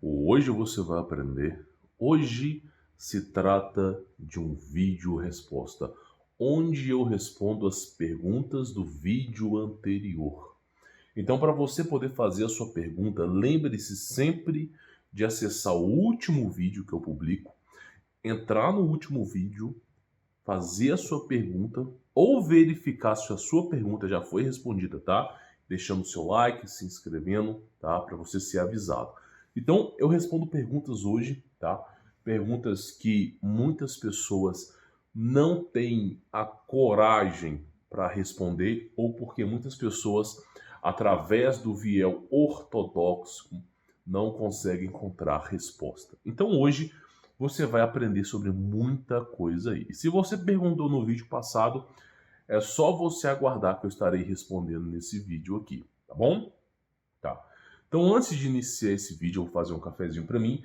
Hoje você vai aprender. Hoje se trata de um vídeo resposta, onde eu respondo as perguntas do vídeo anterior. Então, para você poder fazer a sua pergunta, lembre-se sempre de acessar o último vídeo que eu publico, entrar no último vídeo, fazer a sua pergunta ou verificar se a sua pergunta já foi respondida, tá? Deixando o seu like, se inscrevendo, tá? Para você ser avisado. Então, eu respondo perguntas hoje, tá? Perguntas que muitas pessoas não têm a coragem para responder ou porque muitas pessoas, através do viés ortodoxo, não conseguem encontrar resposta. Então, hoje você vai aprender sobre muita coisa aí. E se você perguntou no vídeo passado, é só você aguardar que eu estarei respondendo nesse vídeo aqui, tá bom? Tá. Então, antes de iniciar esse vídeo, eu vou fazer um cafezinho para mim.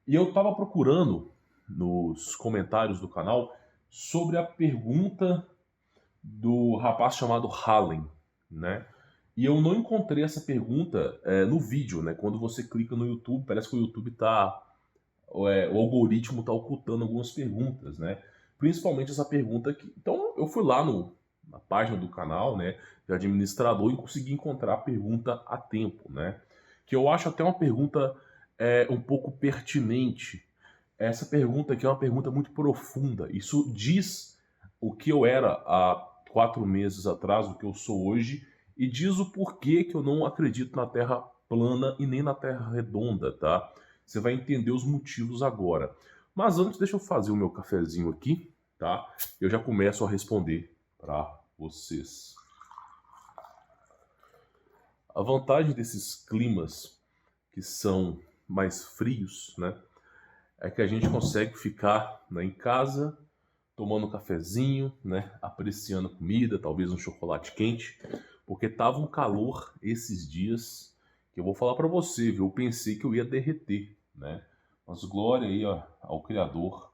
E eu estava procurando nos comentários do canal sobre a pergunta do rapaz chamado Hallen, né? E eu não encontrei essa pergunta no vídeo, né? Quando você clica no YouTube, parece que o YouTube tá o algoritmo está ocultando algumas perguntas, né? Principalmente essa pergunta aqui. Então eu fui lá na página do canal, né, de administrador e consegui encontrar a pergunta a tempo, né? Que eu acho até uma pergunta um pouco pertinente. Essa pergunta aqui é uma pergunta muito profunda. Isso diz o que eu era há 4 meses atrás, o que eu sou hoje, e diz o porquê que eu não acredito na Terra plana e nem na Terra redonda, tá? Você vai entender os motivos agora. Mas antes, deixa eu fazer o meu cafezinho aqui, tá? Eu já começo a responder para vocês. A vantagem desses climas que são mais frios, né? É que a gente consegue ficar, né, em casa, tomando um cafezinho, né? Apreciando a comida, talvez um chocolate quente, porque tava um calor esses dias que eu vou falar para você, viu? Eu pensei que eu ia derreter, né? Mas glória aí, ó, ao Criador,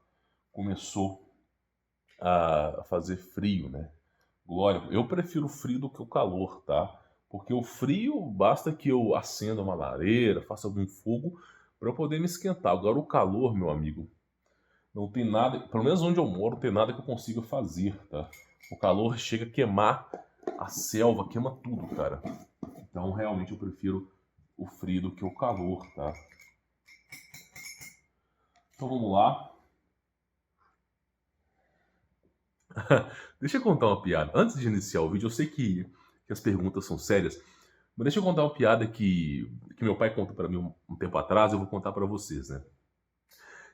começou a fazer frio, né? Glória, eu prefiro o frio do que o calor, tá? Porque o frio, basta que eu acenda uma lareira, faça algum fogo para eu poder me esquentar. Agora o calor, meu amigo, não tem nada, pelo menos onde eu moro, não tem nada que eu consiga fazer, tá? O calor chega a queimar a selva, queima tudo, cara. Então realmente eu prefiro o frio do que o calor, tá? Então vamos lá. Deixa eu contar uma piada. Antes de iniciar o vídeo, eu sei que as perguntas são sérias, mas deixa eu contar uma piada que meu pai contou para mim um tempo atrás, eu vou contar para vocês, né?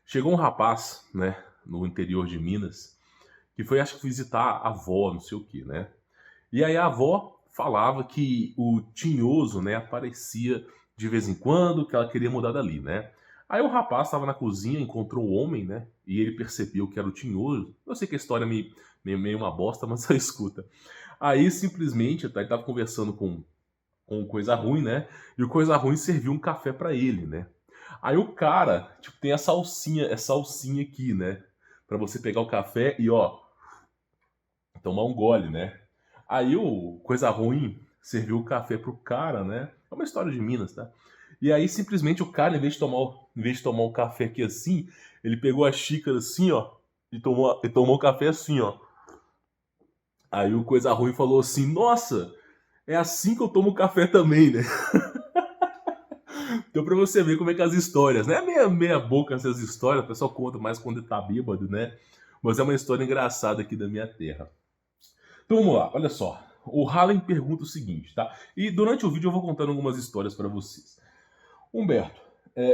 Chegou um rapaz, né, no interior de Minas, que foi, acho que, visitar a avó, não sei o que, né? E aí a avó falava que o tinhoso, né, aparecia de vez em quando, que ela queria mudar dali, né? Aí o rapaz estava na cozinha, encontrou o homem, né? E ele percebeu que era o tinhoso. Eu sei que a história é meio uma bosta, mas você escuta. Aí simplesmente, tá, ele tava conversando com o Coisa Ruim, né? E o Coisa Ruim serviu um café pra ele, né? Aí o cara, tipo, tem essa alcinha aqui, né? Pra você pegar o café e, ó, tomar um gole, né? Aí o Coisa Ruim serviu o café pro cara, né? É uma história de Minas, tá? E aí simplesmente o cara, em vez de tomar o café aqui assim, ele pegou a xícara assim, ó, e tomou o café assim, ó. Aí o Coisa Ruim falou assim: Nossa, é assim que eu tomo café também, né? Então pra você ver como é que as histórias, né? Meia boca essas histórias, o pessoal conta mais quando tá bêbado, né? Mas é uma história engraçada aqui da minha terra. Então vamos lá, olha só. O Hallen pergunta o seguinte, tá? E durante o vídeo eu vou contando algumas histórias para vocês. Humberto,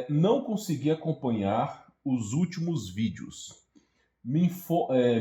não consegui acompanhar os últimos vídeos. Me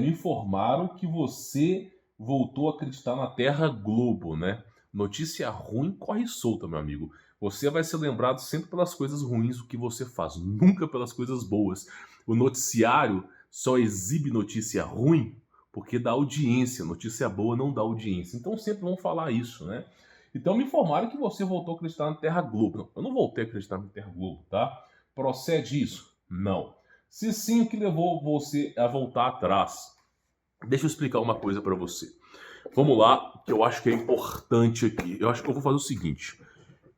informaram que você voltou a acreditar na Terra Globo, né? Notícia ruim corre solta, meu amigo. Você vai ser lembrado sempre pelas coisas ruins do que você faz, nunca pelas coisas boas. O noticiário só exibe notícia ruim porque dá audiência. Notícia boa não dá audiência. Então sempre vão falar isso, né? Então me informaram que você voltou a acreditar na Terra Globo. Não, eu não voltei a acreditar na Terra Globo, tá? Procede isso? Não. Se sim, o que levou você a voltar atrás? Deixa eu explicar uma coisa para você. Vamos lá, que eu acho que é importante aqui. Eu acho que eu vou fazer o seguinte.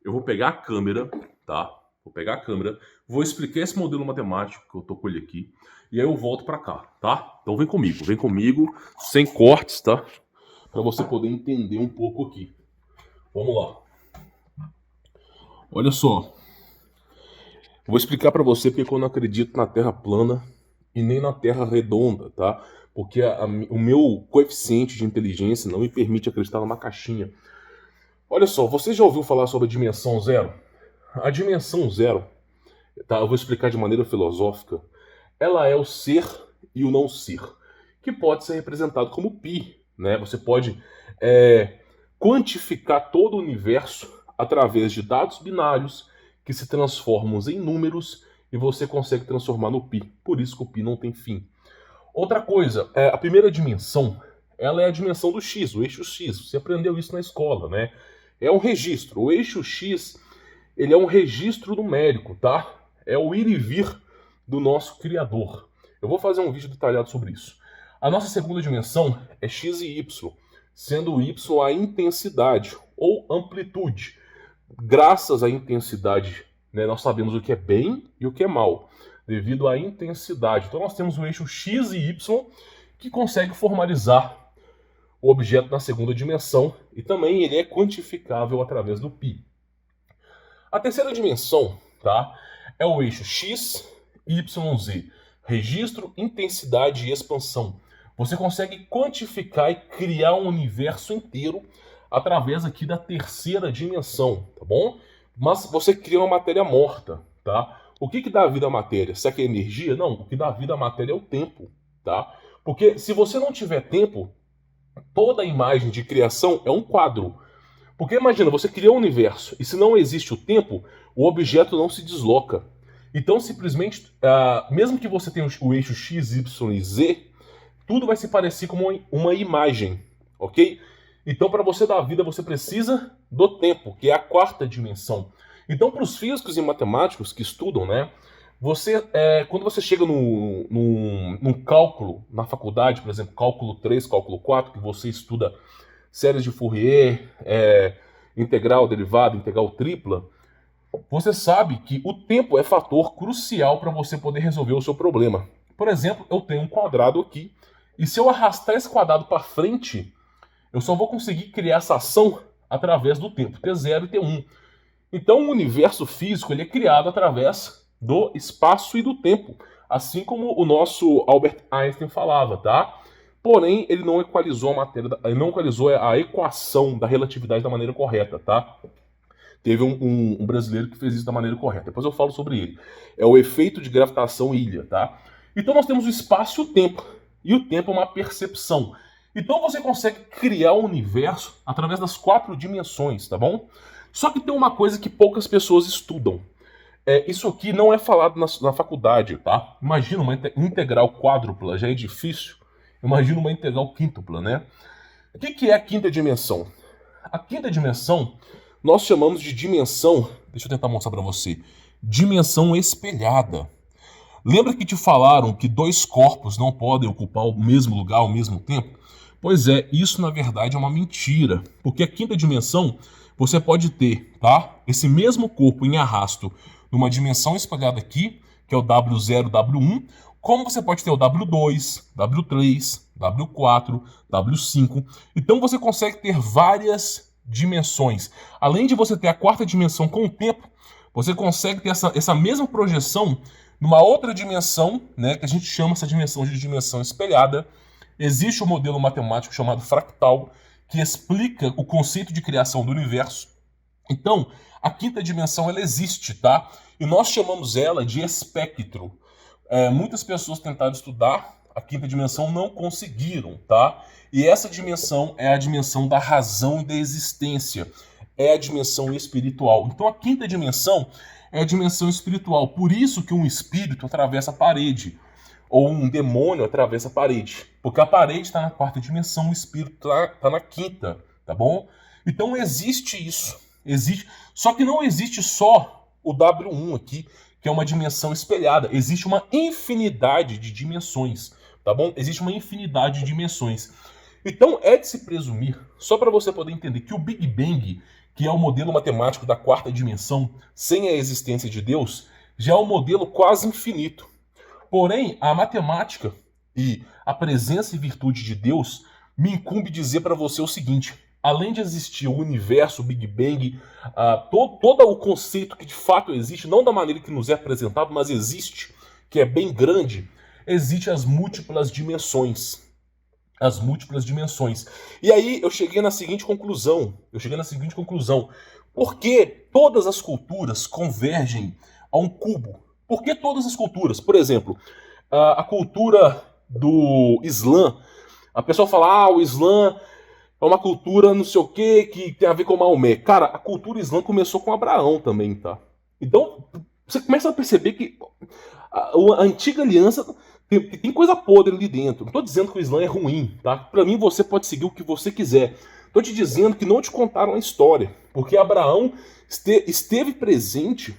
Eu vou pegar a câmera, tá? Vou pegar a câmera, vou explicar esse modelo matemático que eu tô com ele aqui, e aí eu volto para cá, tá? Então vem comigo, sem cortes, tá? Para você poder entender um pouco aqui. Vamos lá. Olha só. Vou explicar para você porque eu não acredito na Terra plana e nem na Terra redonda, tá? Porque o meu coeficiente de inteligência não me permite acreditar numa caixinha. Olha só, você já ouviu falar sobre a dimensão zero? A dimensão zero, tá? Eu vou explicar de maneira filosófica. Ela é o ser e o não ser, que pode ser representado como π, né? Você pode quantificar todo o universo através de dados binários que se transformam em números e você consegue transformar no π. Por isso que o π não tem fim. Outra coisa, a primeira dimensão, ela é a dimensão do x, o eixo x. Você aprendeu isso na escola, né? É um registro. O eixo x, ele é um registro numérico, tá? É o ir e vir do nosso Criador. Eu vou fazer um vídeo detalhado sobre isso. A nossa segunda dimensão é x e y, sendo o y a intensidade ou amplitude. Graças à intensidade, né, nós sabemos o que é bem e o que é mal, devido à intensidade. Então nós temos o eixo x e y que consegue formalizar o objeto na segunda dimensão e também ele é quantificável através do π. A terceira dimensão, tá, é o eixo x, y, z. Registro, intensidade e expansão. Você consegue quantificar e criar um universo inteiro através aqui da terceira dimensão, tá bom? Mas você cria uma matéria morta, tá? O que dá vida à matéria? Será que é energia? Não, o que dá vida à matéria é o tempo, tá? Porque se você não tiver tempo, toda a imagem de criação é um quadro. Porque imagina, você cria um universo e se não existe o tempo, o objeto não se desloca. Então simplesmente, mesmo que você tenha o eixo x, y e z, tudo vai se parecer como uma imagem, ok? Então para você dar vida você precisa do tempo, que é a quarta dimensão. Então para os físicos e matemáticos que estudam, né? Quando você chega num cálculo na faculdade, por exemplo, cálculo 3, cálculo 4, que você estuda séries de Fourier, integral, derivada, integral tripla, você sabe que o tempo é fator crucial para você poder resolver o seu problema. Por exemplo, eu tenho um quadrado aqui, e se eu arrastar esse quadrado para frente, eu só vou conseguir criar essa ação através do tempo, T0 e T1. Então o universo físico ele é criado através do espaço e do tempo, assim como o nosso Albert Einstein falava, tá? Porém, ele não equalizou a matéria, ele não equalizou a equação da relatividade da maneira correta, tá? Teve um brasileiro que fez isso da maneira correta. Depois eu falo sobre ele. É o efeito de gravitação ilha, tá? Então nós temos o espaço e o tempo. E o tempo é uma percepção. Então você consegue criar o universo através das 4 dimensões, tá bom? Só que tem uma coisa que poucas pessoas estudam. Isso aqui não é falado na faculdade, tá? Imagina uma integral quádrupla, já é difícil. Imagina uma integral quíntupla, né? O que é a quinta dimensão? A quinta dimensão nós chamamos de dimensão, deixa eu tentar mostrar para você, dimensão espelhada. Lembra que te falaram que 2 corpos não podem ocupar o mesmo lugar ao mesmo tempo? Pois é, isso na verdade é uma mentira, porque a quinta dimensão você pode ter, tá? Esse mesmo corpo em arrasto numa dimensão espelhada aqui, que é o W0, W1, como você pode ter o W2, W3, W4, W5. Então você consegue ter várias dimensões. Além de você ter a quarta dimensão com o tempo, você consegue ter essa mesma projeção numa outra dimensão, né, que a gente chama essa dimensão de dimensão espelhada. Existe um modelo matemático chamado fractal, que explica o conceito de criação do universo. Então, a quinta dimensão ela existe, tá? E nós chamamos ela de espectro. Muitas pessoas tentaram estudar a quinta dimensão, não conseguiram, tá? E essa dimensão é a dimensão da razão e da existência. É a dimensão espiritual. Então a quinta dimensão é a dimensão espiritual. Por isso que um espírito atravessa a parede. Ou um demônio atravessa a parede. Porque a parede está na quarta dimensão, o espírito está na quinta, tá bom? Então existe isso. Existe. Só que não existe só o W1 aqui, que é uma dimensão espelhada. Existe uma infinidade de dimensões, tá bom? Existe uma infinidade de dimensões. Então é de se presumir, só para você poder entender, que o Big Bang, que é o modelo matemático da quarta dimensão, sem a existência de Deus, já é um modelo quase infinito. Porém, a matemática e a presença e virtude de Deus me incumbe dizer para você o seguinte: além de existir o universo, o Big Bang, todo o conceito que de fato existe, não da maneira que nos é apresentado, mas existe, que é bem grande, existem as múltiplas dimensões. As múltiplas dimensões. E aí eu cheguei na seguinte conclusão. Por que todas as culturas convergem a um cubo? Por que todas as culturas? Por exemplo, a cultura do Islã. A pessoa fala, o Islã é uma cultura não sei o que tem a ver com Maomé. Cara, a cultura Islã começou com Abraão também, tá? Então, você começa a perceber que a antiga aliança tem coisa podre ali dentro. Não tô dizendo que o Islã é ruim, tá? Pra mim, você pode seguir o que você quiser. Tô te dizendo que não te contaram a história. Porque Abraão esteve presente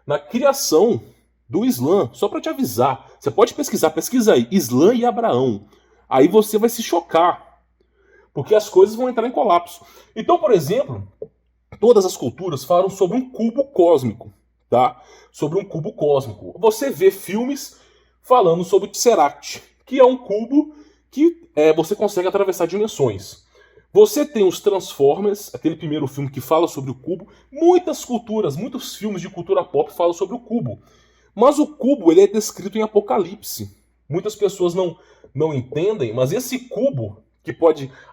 na criação do Islã. Só pra te avisar. Você pode pesquisar, pesquisa aí. Islã e Abraão. Aí você vai se chocar. Porque as coisas vão entrar em colapso. Então, por exemplo, todas as culturas falam sobre um cubo cósmico, tá? Sobre um cubo cósmico. Você vê filmes falando sobre o Tesseract, que é um cubo que você consegue atravessar dimensões. Você tem os Transformers, aquele primeiro filme que fala sobre o cubo. Muitas culturas, muitos filmes de cultura pop falam sobre o cubo. Mas o cubo ele é descrito em Apocalipse. Muitas pessoas não entendem, mas esse cubo,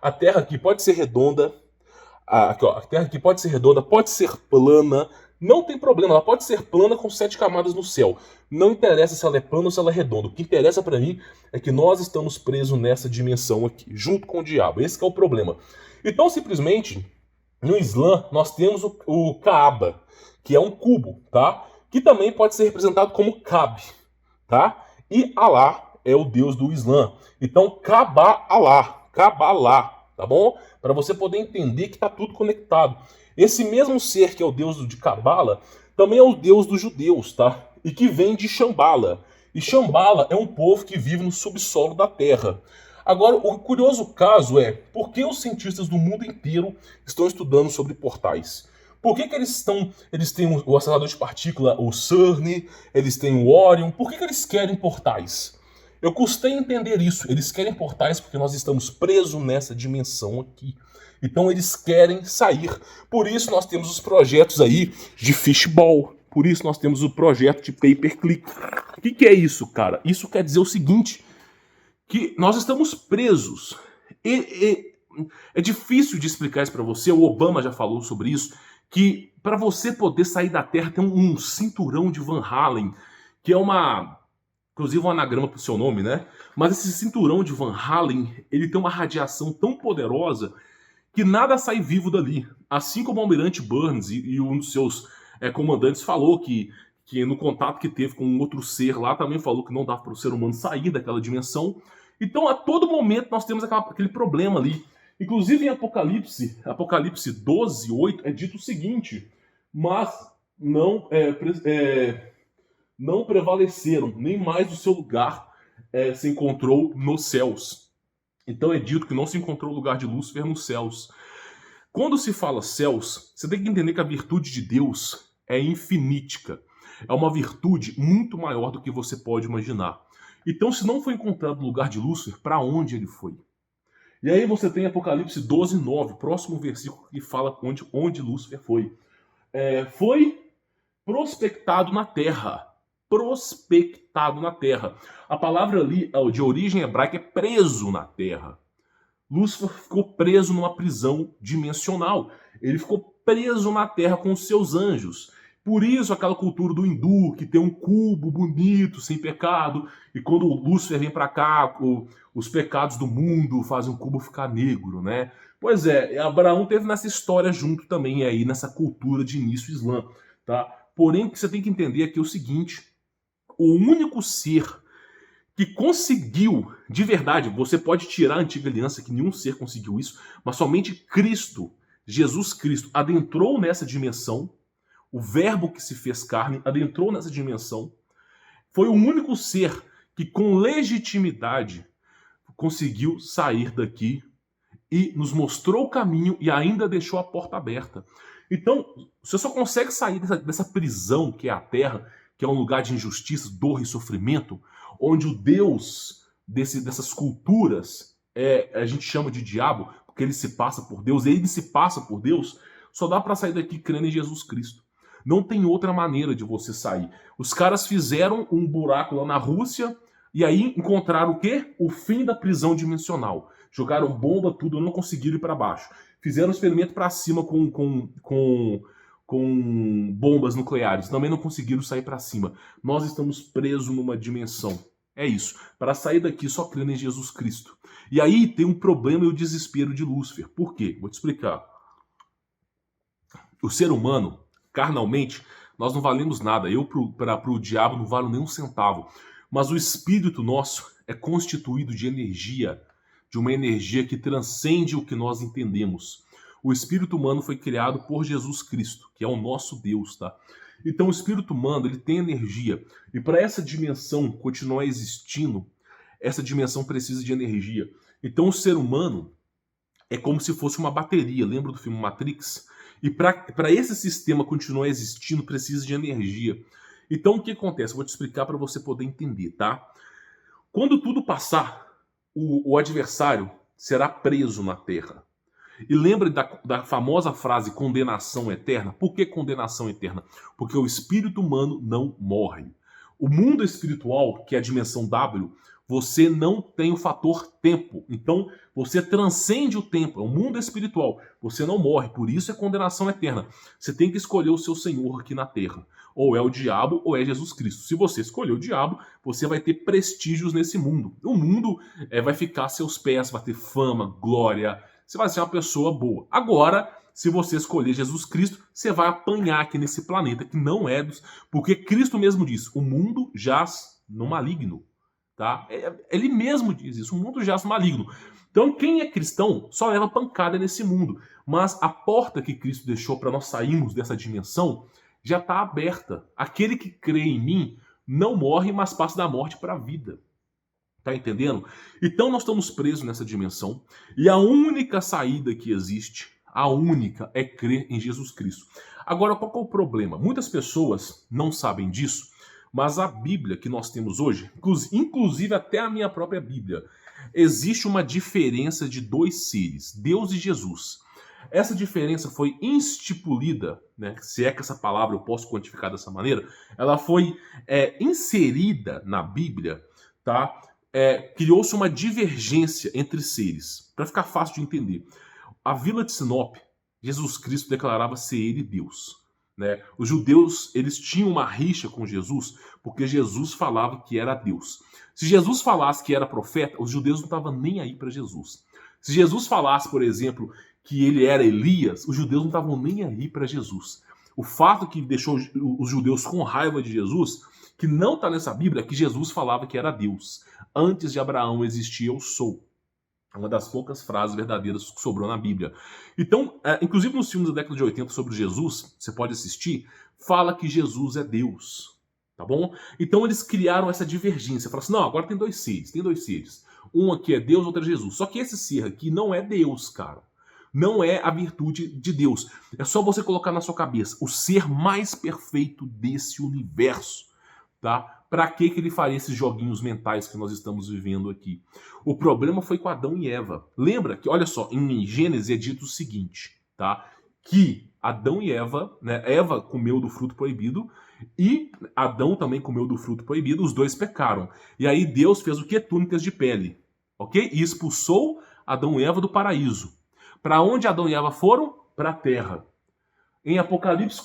a Terra aqui pode ser redonda, a Terra aqui pode ser redonda, pode ser plana, não tem problema, ela pode ser plana com 7 camadas no céu. Não interessa se ela é plana ou se ela é redonda. O que interessa pra mim é que nós estamos presos nessa dimensão aqui, junto com o diabo. Esse que é o problema. Então, simplesmente, no Islã, nós temos o Kaaba, que é um cubo, tá? Que também pode ser representado como Kabe, tá? E Alá é o deus do Islã. Então, Kabbalah, tá bom? Para você poder entender que tá tudo conectado. Esse mesmo ser que é o deus de Cabala também é o deus dos judeus, tá? E que vem de Shambhala. E Shambhala é um povo que vive no subsolo da Terra. Agora, o curioso caso é por que os cientistas do mundo inteiro estão estudando sobre portais? Por que eles têm o acelerador de partícula, o CERN, eles têm o Orion? Por que eles querem portais? Eu custei entender isso. Eles querem portais porque nós estamos presos nessa dimensão aqui. Então eles querem sair. Por isso nós temos os projetos aí de fishball. Por isso nós temos o projeto de paperclip. O que é isso, cara? Isso quer dizer o seguinte, que nós estamos presos. É difícil de explicar isso para você. O Obama já falou sobre isso, que para você poder sair da Terra tem um cinturão de Van Halen, que é inclusive um anagrama pro seu nome, né? Mas esse cinturão de Van Halen, ele tem uma radiação tão poderosa que nada sai vivo dali. Assim como o Almirante Burns e um dos seus comandantes falou que no contato que teve com um outro ser lá, também falou que não dava para o ser humano sair daquela dimensão. Então, a todo momento, nós temos aquele problema ali. Inclusive, em Apocalipse 12:8, é dito o seguinte: mas não prevaleceram, nem mais do seu lugar se encontrou nos céus. Então é dito que não se encontrou o lugar de Lúcifer nos céus. Quando se fala céus, você tem que entender que a virtude de Deus é infinítica. É uma virtude muito maior do que você pode imaginar. Então, se não foi encontrado o lugar de Lúcifer, para onde ele foi? E aí você tem Apocalipse 12:9, próximo versículo que fala onde Lúcifer foi. Foi prospectado na terra. Prospectado na terra. A palavra ali, de origem hebraica, é preso na terra. Lúcifer ficou preso numa prisão dimensional. Ele ficou preso na terra com os seus anjos. Por isso aquela cultura do hindu, que tem um cubo bonito, sem pecado, e quando Lúcifer vem para cá, os pecados do mundo fazem o cubo ficar negro, né? Pois é, Abraão teve nessa história junto também, aí nessa cultura de início islã, tá? Porém, o que você tem que entender aqui é o seguinte: o único ser que conseguiu, de verdade, você pode tirar a antiga aliança, que nenhum ser conseguiu isso, mas somente Cristo, Jesus Cristo, adentrou nessa dimensão, o verbo que se fez carne adentrou nessa dimensão, foi o único ser que com legitimidade conseguiu sair daqui e nos mostrou o caminho e ainda deixou a porta aberta. Então, você só consegue sair dessa prisão que é a Terra, que é um lugar de injustiça, dor e sofrimento, onde o Deus dessas culturas, a gente chama de diabo, porque ele se passa por Deus, ele se passa por Deus, só dá para sair daqui crendo em Jesus Cristo. Não tem outra maneira de você sair. Os caras fizeram um buraco lá na Rússia e aí encontraram o quê? O fim da prisão dimensional. Jogaram bomba, tudo, não conseguiram ir para baixo. Fizeram um experimento para cima com bombas nucleares. Também não conseguiram sair para cima. Nós estamos presos numa dimensão. É isso. Para sair daqui, só crendo em Jesus Cristo. E aí tem um problema e o desespero de Lúcifer. Por quê? Vou te explicar. O ser humano, carnalmente, nós não valemos nada. Eu, para o diabo, não valo nem um centavo. Mas o espírito nosso é constituído de energia, de uma energia que transcende o que nós entendemos. O espírito humano foi criado por Jesus Cristo, que é o nosso Deus, tá? Então o espírito humano, ele tem energia. E para essa dimensão continuar existindo, essa dimensão precisa de energia. Então o ser humano é como se fosse uma bateria. Lembra do filme Matrix? E para esse sistema continuar existindo, precisa de energia. Então o que acontece? Eu vou te explicar para você poder entender, tá? Quando tudo passar, o adversário será preso na Terra. E lembra da famosa frase condenação eterna? Por que condenação eterna? Porque o espírito humano não morre. O mundo espiritual, que é a dimensão W, você não tem o fator tempo. Então, você transcende o tempo. É o mundo espiritual. Você não morre. Por isso é condenação eterna. Você tem que escolher o seu Senhor aqui na Terra. Ou é o diabo ou é Jesus Cristo. Se você escolher o diabo, você vai ter prestígios nesse mundo. O mundo vai ficar a seus pés, vai ter fama, glória. Você vai ser uma pessoa boa. Agora, se você escolher Jesus Cristo, você vai apanhar aqui nesse planeta que não é dos... Porque Cristo mesmo diz, o mundo jaz no maligno. Tá? Ele mesmo diz isso, o mundo jaz no maligno. Então, quem é cristão só leva pancada nesse mundo. Mas a porta que Cristo deixou para nós sairmos dessa dimensão já está aberta. Aquele que crê em mim não morre, mas passa da morte para a vida. Tá entendendo? Então nós estamos presos nessa dimensão e a única saída que existe, a única, é crer em Jesus Cristo. Agora, qual que é o problema? Muitas pessoas não sabem disso, mas a Bíblia que nós temos hoje, inclusive até a minha própria Bíblia, existe uma diferença de dois seres, Deus e Jesus. Essa diferença foi estipulada, né, se é que essa palavra eu posso quantificar dessa maneira, ela foi inserida na Bíblia, tá? Criou-se uma divergência entre seres, para ficar fácil de entender. A vila de Sinop, Jesus Cristo declarava ser ele Deus. Né? Os judeus, eles tinham uma rixa com Jesus, porque Jesus falava que era Deus. Se Jesus falasse que era profeta, os judeus não estavam nem aí para Jesus. Se Jesus falasse, por exemplo, que ele era Elias, os judeus não estavam nem aí para Jesus. O fato que deixou os judeus com raiva de Jesus, que não está nessa Bíblia, é que Jesus falava que era Deus. Antes de Abraão existia eu sou. É uma das poucas frases verdadeiras que sobrou na Bíblia. Então, inclusive nos filmes da década de 80 sobre Jesus, você pode assistir, fala que Jesus é Deus. Tá bom? Então eles criaram essa divergência. Falaram assim, não, agora tem dois seres. Um aqui é Deus, outro é Jesus. Só que esse ser aqui não é Deus, cara. Não é a virtude de Deus. É só você colocar na sua cabeça o ser mais perfeito desse universo. Tá? Para que ele faria esses joguinhos mentais que nós estamos vivendo aqui? O problema foi com Adão e Eva. Lembra que, olha só, em Gênesis é dito o seguinte, tá? Que Adão e Eva, né? Eva comeu do fruto proibido e Adão também comeu do fruto proibido, os dois pecaram. E aí Deus fez o que? Túnicas de pele, ok? E expulsou Adão e Eva do paraíso. Para onde Adão e Eva foram? Para a terra. Em Apocalipse,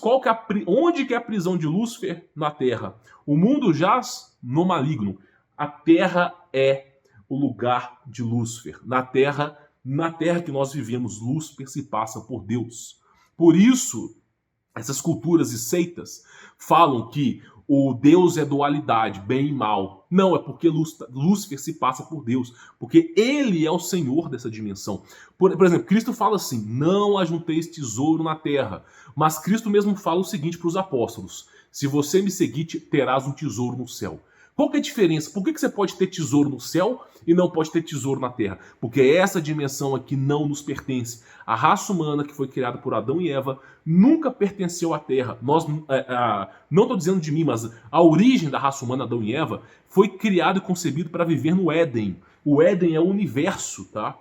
onde que é a prisão de Lúcifer? Na terra. O mundo jaz no maligno. A terra é o lugar de Lúcifer. Na terra que nós vivemos, Lúcifer se passa por Deus. Por isso, essas culturas e seitas falam que o Deus é dualidade, bem e mal. Não, é porque Lúcifer se passa por Deus. Porque ele é o Senhor dessa dimensão. Por exemplo, Cristo fala assim, não ajunteis tesouro na terra. Mas Cristo mesmo fala o seguinte para os apóstolos, se você me seguir, terás um tesouro no céu. Qual que é a diferença? Por que você pode ter tesouro no céu e não pode ter tesouro na terra? Porque essa dimensão aqui não nos pertence. A raça humana que foi criada por Adão e Eva nunca pertenceu à terra. Não estou dizendo de mim, mas a origem da raça humana, Adão e Eva, foi criado e concebido para viver no Éden. O Éden é o universo, tá?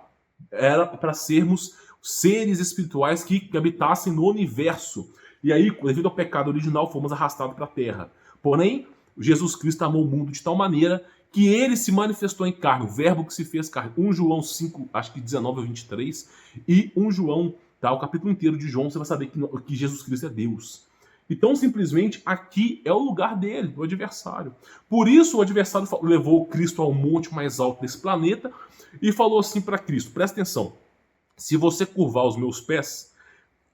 Era para sermos seres espirituais que habitassem no universo. E aí, devido ao pecado original, fomos arrastados para a terra. Porém, Jesus Cristo amou o mundo de tal maneira que ele se manifestou em carne, o verbo que se fez carne. 1 João 5, acho que 19 a 23, e 1 João, tá, o capítulo inteiro de João, você vai saber que Jesus Cristo é Deus. Então, simplesmente, aqui é o lugar dele, do adversário. Por isso, o adversário levou Cristo ao monte mais alto desse planeta e falou assim para Cristo, presta atenção, se você curvar os meus pés,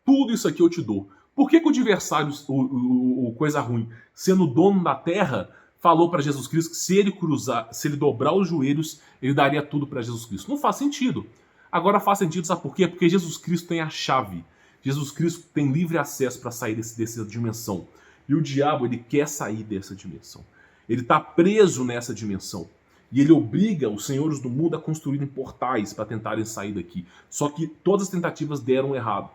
tudo isso aqui eu te dou. Por que o adversário, o coisa ruim, sendo dono da terra, falou para Jesus Cristo que se ele dobrar os joelhos, ele daria tudo para Jesus Cristo? Não faz sentido. Agora faz sentido, sabe por quê? Porque Jesus Cristo tem a chave. Jesus Cristo tem livre acesso para sair dessa dimensão. E o diabo, ele quer sair dessa dimensão. Ele está preso nessa dimensão. E ele obriga os senhores do mundo a construírem portais para tentarem sair daqui. Só que todas as tentativas deram errado.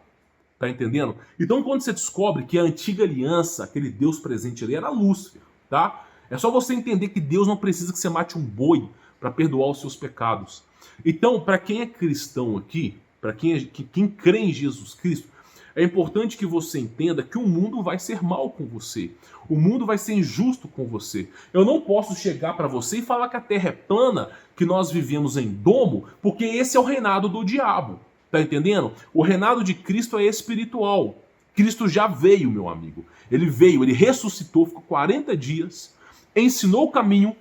Tá entendendo? Então, quando você descobre que a antiga aliança, aquele Deus presente ali, era Lúcifer, tá? É só você entender que Deus não precisa que você mate um boi para perdoar os seus pecados. Então, para quem é cristão aqui, para quem crê em Jesus Cristo, é importante que você entenda que o mundo vai ser mal com você. O mundo vai ser injusto com você. Eu não posso chegar para você e falar que a Terra é plana, que nós vivemos em domo, porque esse é o reinado do diabo. Tá entendendo? O reinado de Cristo é espiritual. Cristo já veio, meu amigo. Ele veio, ele ressuscitou, ficou 40 dias, ensinou o caminho,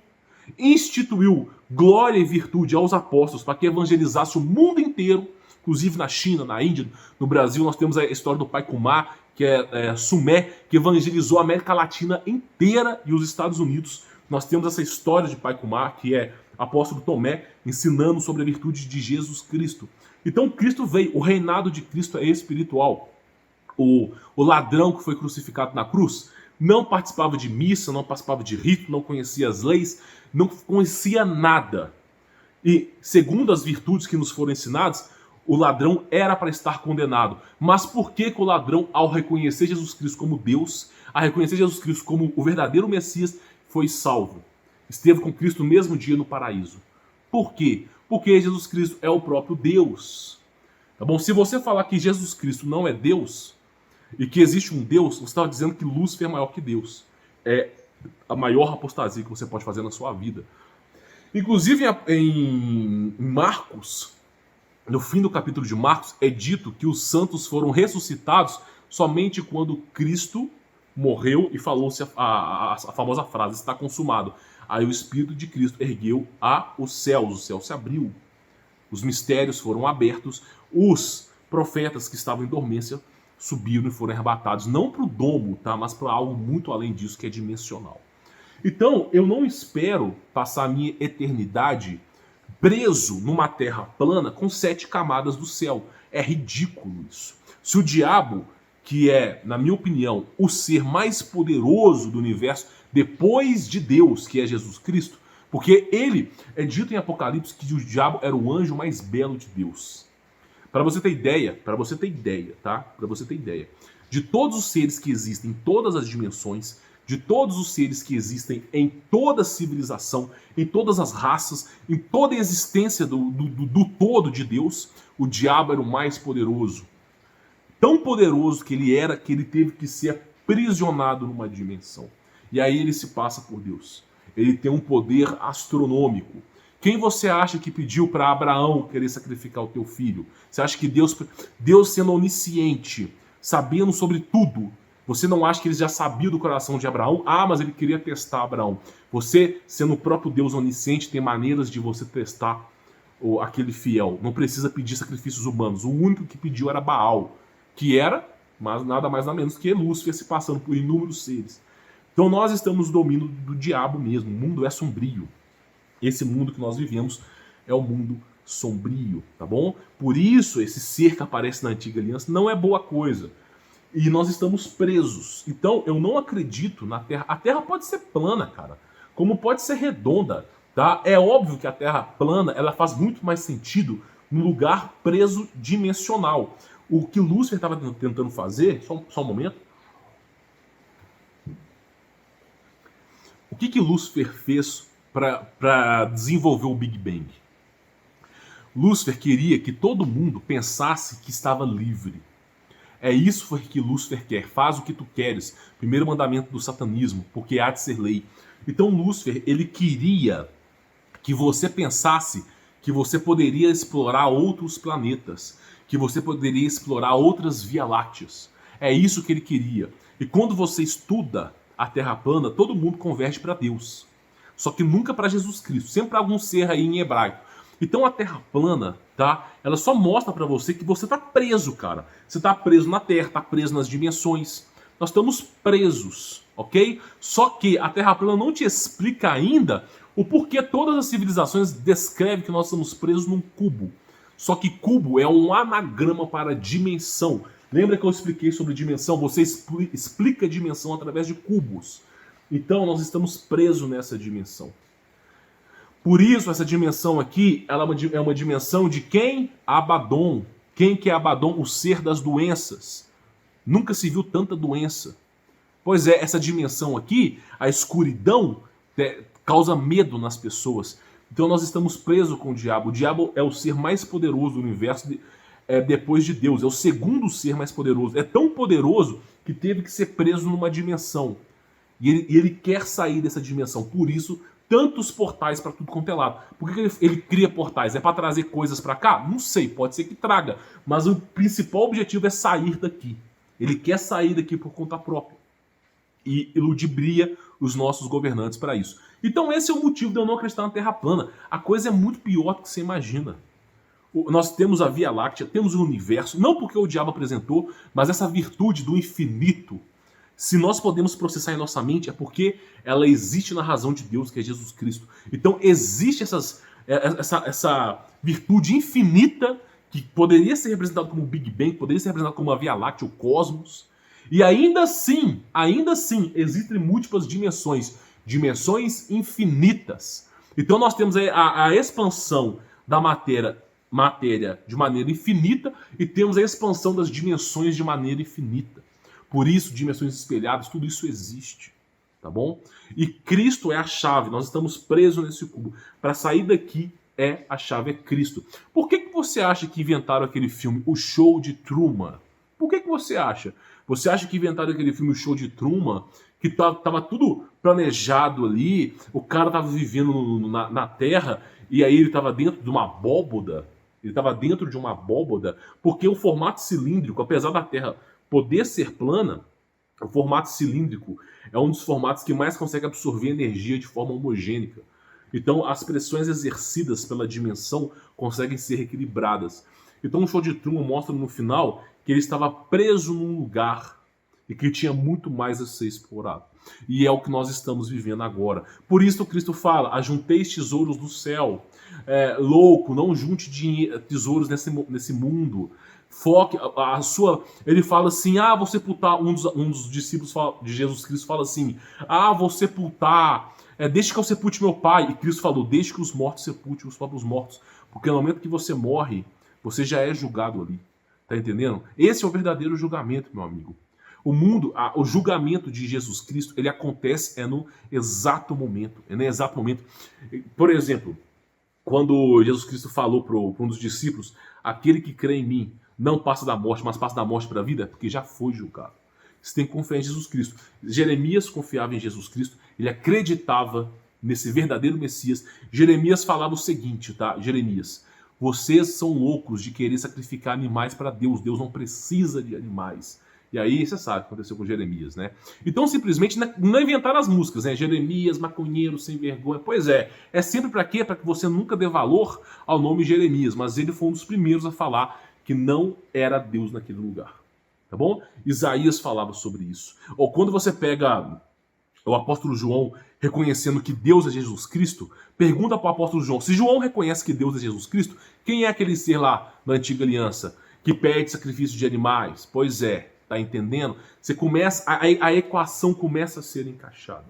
instituiu glória e virtude aos apóstolos para que evangelizasse o mundo inteiro, inclusive na China, na Índia, no Brasil. Nós temos a história do Pai Kumar, que é Sumé, que evangelizou a América Latina inteira e os Estados Unidos. Nós temos essa história de Pai Kumar, que é apóstolo Tomé, ensinando sobre a virtude de Jesus Cristo. Então Cristo veio, o reinado de Cristo é espiritual. O ladrão que foi crucificado na cruz não participava de missa, não participava de rito, não conhecia as leis, não conhecia nada. E segundo as virtudes que nos foram ensinadas, o ladrão era para estar condenado. Mas por que o ladrão, ao reconhecer Jesus Cristo como Deus, a reconhecer Jesus Cristo como o verdadeiro Messias, foi salvo? Esteve com Cristo no mesmo dia no paraíso. Por quê? Porque Jesus Cristo é o próprio Deus. Tá bom? Se você falar que Jesus Cristo não é Deus e que existe um Deus, você está dizendo que Lúcifer é maior que Deus. É a maior apostasia que você pode fazer na sua vida. Inclusive em Marcos, no fim do capítulo de Marcos, é dito que os santos foram ressuscitados somente quando Cristo morreu e falou-se a famosa frase, está consumado. Aí o Espírito de Cristo ergueu os céus, o céu se abriu, os mistérios foram abertos, os profetas que estavam em dormência subiram e foram arrebatados, não para o domo, tá? Mas para algo muito além disso, que é dimensional. Então, eu não espero passar a minha eternidade preso numa terra plana com 7 camadas do céu. É ridículo isso. Se o diabo, que é, na minha opinião, o ser mais poderoso do universo, depois de Deus, que é Jesus Cristo, porque ele é dito em Apocalipse que o diabo era o anjo mais belo de Deus. Para você ter ideia, tá? Para você ter ideia, de todos os seres que existem em todas as dimensões, de todos os seres que existem em toda a civilização, em todas as raças, em toda a existência do todo de Deus, o diabo era o mais poderoso. Tão poderoso que ele teve que ser aprisionado numa dimensão. E aí ele se passa por Deus. Ele tem um poder astronômico. Quem você acha que pediu para Abraão querer sacrificar o teu filho? Você acha que Deus sendo onisciente, sabendo sobre tudo, você não acha que ele já sabia do coração de Abraão? Ah, mas ele queria testar Abraão. Você, sendo o próprio Deus onisciente, tem maneiras de você testar aquele fiel. Não precisa pedir sacrifícios humanos. O único que pediu era Baal, que era mas nada mais nada menos que Lúcifer se passando por inúmeros seres. Então nós estamos no domínio do diabo mesmo. O mundo é sombrio. Esse mundo que nós vivemos é o mundo sombrio, tá bom? Por isso esse ser que aparece na antiga aliança não é boa coisa. E nós estamos presos. Então eu não acredito na Terra. A Terra pode ser plana, cara. como pode ser redonda, tá? É óbvio que a Terra plana, ela faz muito mais sentido no lugar preso dimensional. O que Lúcifer estava tentando fazer, só um momento. O que Lúcifer fez para desenvolver o Big Bang? Lúcifer queria que todo mundo pensasse que estava livre. É isso que Lúcifer quer. Faz o que tu queres. Primeiro mandamento do satanismo, porque há de ser lei. Então Lúcifer, ele queria que você pensasse que você poderia explorar outros planetas, que você poderia explorar outras Via-Lácteas. É isso que ele queria. E quando você estuda a Terra plana, todo mundo converge para Deus. Só que nunca para Jesus Cristo, sempre para algum ser aí em hebraico. Então a Terra plana, tá? Ela só mostra para você que você tá preso, cara. Você tá preso na Terra, tá preso nas dimensões. Nós estamos presos, ok? Só que a Terra plana não te explica ainda o porquê todas as civilizações descrevem que nós estamos presos num cubo. Só que cubo é um anagrama para dimensão. Lembra que eu expliquei sobre dimensão? Você explica a dimensão através de cubos. Então nós estamos presos nessa dimensão. Por isso, essa dimensão aqui, ela é uma dimensão de quem? Abaddon. Quem que é Abaddon? O ser das doenças. Nunca se viu tanta doença. Pois é, essa dimensão aqui, a escuridão, causa medo nas pessoas. Então nós estamos presos com o diabo. O diabo é o ser mais poderoso do universo depois de Deus. É o segundo ser mais poderoso. É tão poderoso que teve que ser preso numa dimensão. E ele quer sair dessa dimensão. Por isso, tantos portais para tudo quanto é lado. Por que ele cria portais? É para trazer coisas para cá? Não sei, pode ser que traga. Mas o principal objetivo é sair daqui. Ele quer sair daqui por conta própria. E ludibria os nossos governantes para isso. Então esse é o motivo de eu não acreditar na Terra plana. A coisa é muito pior do que você imagina. Nós temos a Via Láctea, temos o universo, não porque o diabo apresentou, mas essa virtude do infinito. Se nós podemos processar em nossa mente, é porque ela existe na razão de Deus, que é Jesus Cristo. Então existe essa virtude infinita que poderia ser representada como o Big Bang, poderia ser representada como a Via Láctea, o cosmos. E ainda assim, existem múltiplas dimensões infinitas. Então nós temos a expansão da matéria de maneira infinita e temos a expansão das dimensões de maneira infinita. Por isso, dimensões espelhadas, tudo isso existe, tá bom? E Cristo é a chave, nós estamos presos nesse cubo. Para sair daqui, a chave é Cristo. Por que você acha que inventaram aquele filme, O Show de Truman? Por que você acha? Você acha que inventaram aquele filme, O Show de Truman, que tava tudo planejado ali, o cara tava vivendo na Terra, e aí ele tava dentro de uma abóboda, porque o formato cilíndrico, apesar da Terra poder ser plana, o formato cilíndrico é um dos formatos que mais consegue absorver energia de forma homogênica. Então as pressões exercidas pela dimensão conseguem ser equilibradas. Então o Show de Truman mostra no final que ele estava preso num lugar e que tinha muito mais a ser explorado. E é o que nós estamos vivendo agora. Por isso Cristo fala, ajunteis tesouros no céu. Louco, não junte tesouros nesse mundo. Foque a sua... Ele fala assim, vou sepultar... Um dos discípulos de Jesus Cristo fala assim, vou sepultar... deixe que eu sepulte meu pai. E Cristo falou, deixe que os mortos sepultem os próprios mortos. Porque no momento que você morre, você já é julgado ali. Tá entendendo? Esse é o verdadeiro julgamento, meu amigo. O julgamento de Jesus Cristo, ele acontece no exato momento. É no exato momento. Por exemplo, quando Jesus Cristo falou para um dos discípulos, aquele que crê em mim não passa da morte, mas passa da morte para a vida, porque já foi julgado. Você tem que confiar em Jesus Cristo. Jeremias confiava em Jesus Cristo, ele acreditava nesse verdadeiro Messias. Jeremias falava o seguinte, tá? Jeremias, vocês são loucos de querer sacrificar animais para Deus. Deus não precisa de animais. E aí você sabe o que aconteceu com Jeremias, né? Então simplesmente não inventaram as músicas, né? Jeremias, maconheiro, sem vergonha. Pois é sempre para quê? Para que você nunca dê valor ao nome Jeremias. Mas ele foi um dos primeiros a falar que não era Deus naquele lugar. Tá bom? Isaías falava sobre isso. Ou quando você pega o apóstolo João reconhecendo que Deus é Jesus Cristo, pergunta para o apóstolo João, se João reconhece que Deus é Jesus Cristo, quem é aquele ser lá na antiga aliança que pede sacrifício de animais? Pois é, tá entendendo? Você começa, a equação começa a ser encaixada.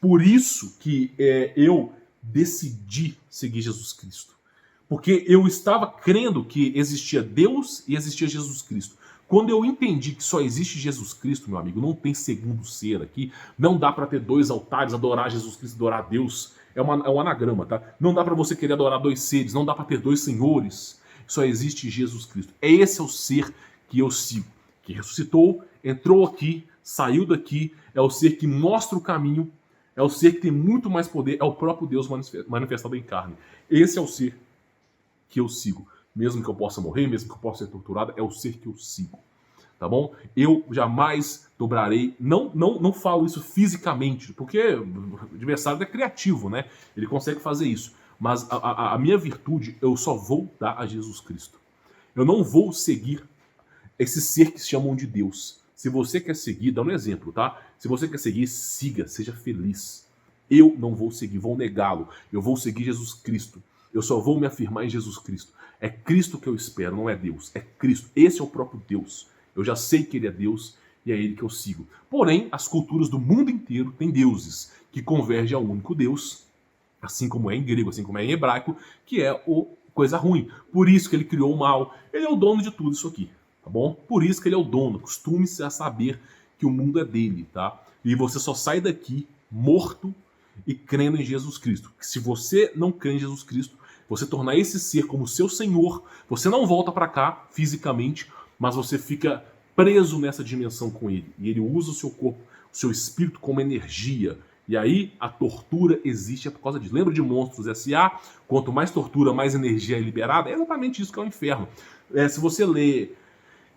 Por isso que eu decidi seguir Jesus Cristo. Porque eu estava crendo que existia Deus e existia Jesus Cristo. Quando eu entendi que só existe Jesus Cristo, meu amigo, não tem segundo ser aqui, não dá para ter dois altares, adorar Jesus Cristo, adorar Deus. É um anagrama, tá? Não dá para você querer adorar dois seres, não dá para ter dois senhores. Só existe Jesus Cristo. Esse é o ser que eu sigo, que ressuscitou, entrou aqui, saiu daqui, é o ser que mostra o caminho, é o ser que tem muito mais poder, é o próprio Deus manifestado em carne. Esse é o ser que eu sigo. Mesmo que eu possa morrer, mesmo que eu possa ser torturado, é o ser que eu sigo. Tá bom? Eu jamais dobrarei, não falo isso fisicamente, porque o adversário é criativo, né? Ele consegue fazer isso. Mas a minha virtude, eu só vou dar a Jesus Cristo. Eu não vou seguir esse ser que se chamam de Deus. Se você quer seguir, dá um exemplo, tá? Se você quer seguir, siga, seja feliz. Eu não vou seguir, vou negá-lo. Eu vou seguir Jesus Cristo. Eu só vou me afirmar em Jesus Cristo. É Cristo que eu espero, não é Deus. É Cristo. Esse é o próprio Deus. Eu já sei que ele é Deus e é ele que eu sigo. Porém, as culturas do mundo inteiro têm deuses que convergem ao único Deus, assim como é em grego, assim como é em hebraico, que é o coisa ruim. Por isso que ele criou o mal. Ele é o dono de tudo isso aqui, tá bom? Por isso que ele é o dono. Costume-se a saber que o mundo é dele, tá? E você só sai daqui morto e crendo em Jesus Cristo. Se você não crê em Jesus Cristo, você tornar esse ser como seu Senhor, você não volta para cá fisicamente, mas você fica preso nessa dimensão com ele. E ele usa o seu corpo, o seu espírito como energia. E aí a tortura existe por causa disso. Lembra de Monstros S.A.? Quanto mais tortura, mais energia é liberada. É exatamente isso que é o inferno. Se você lê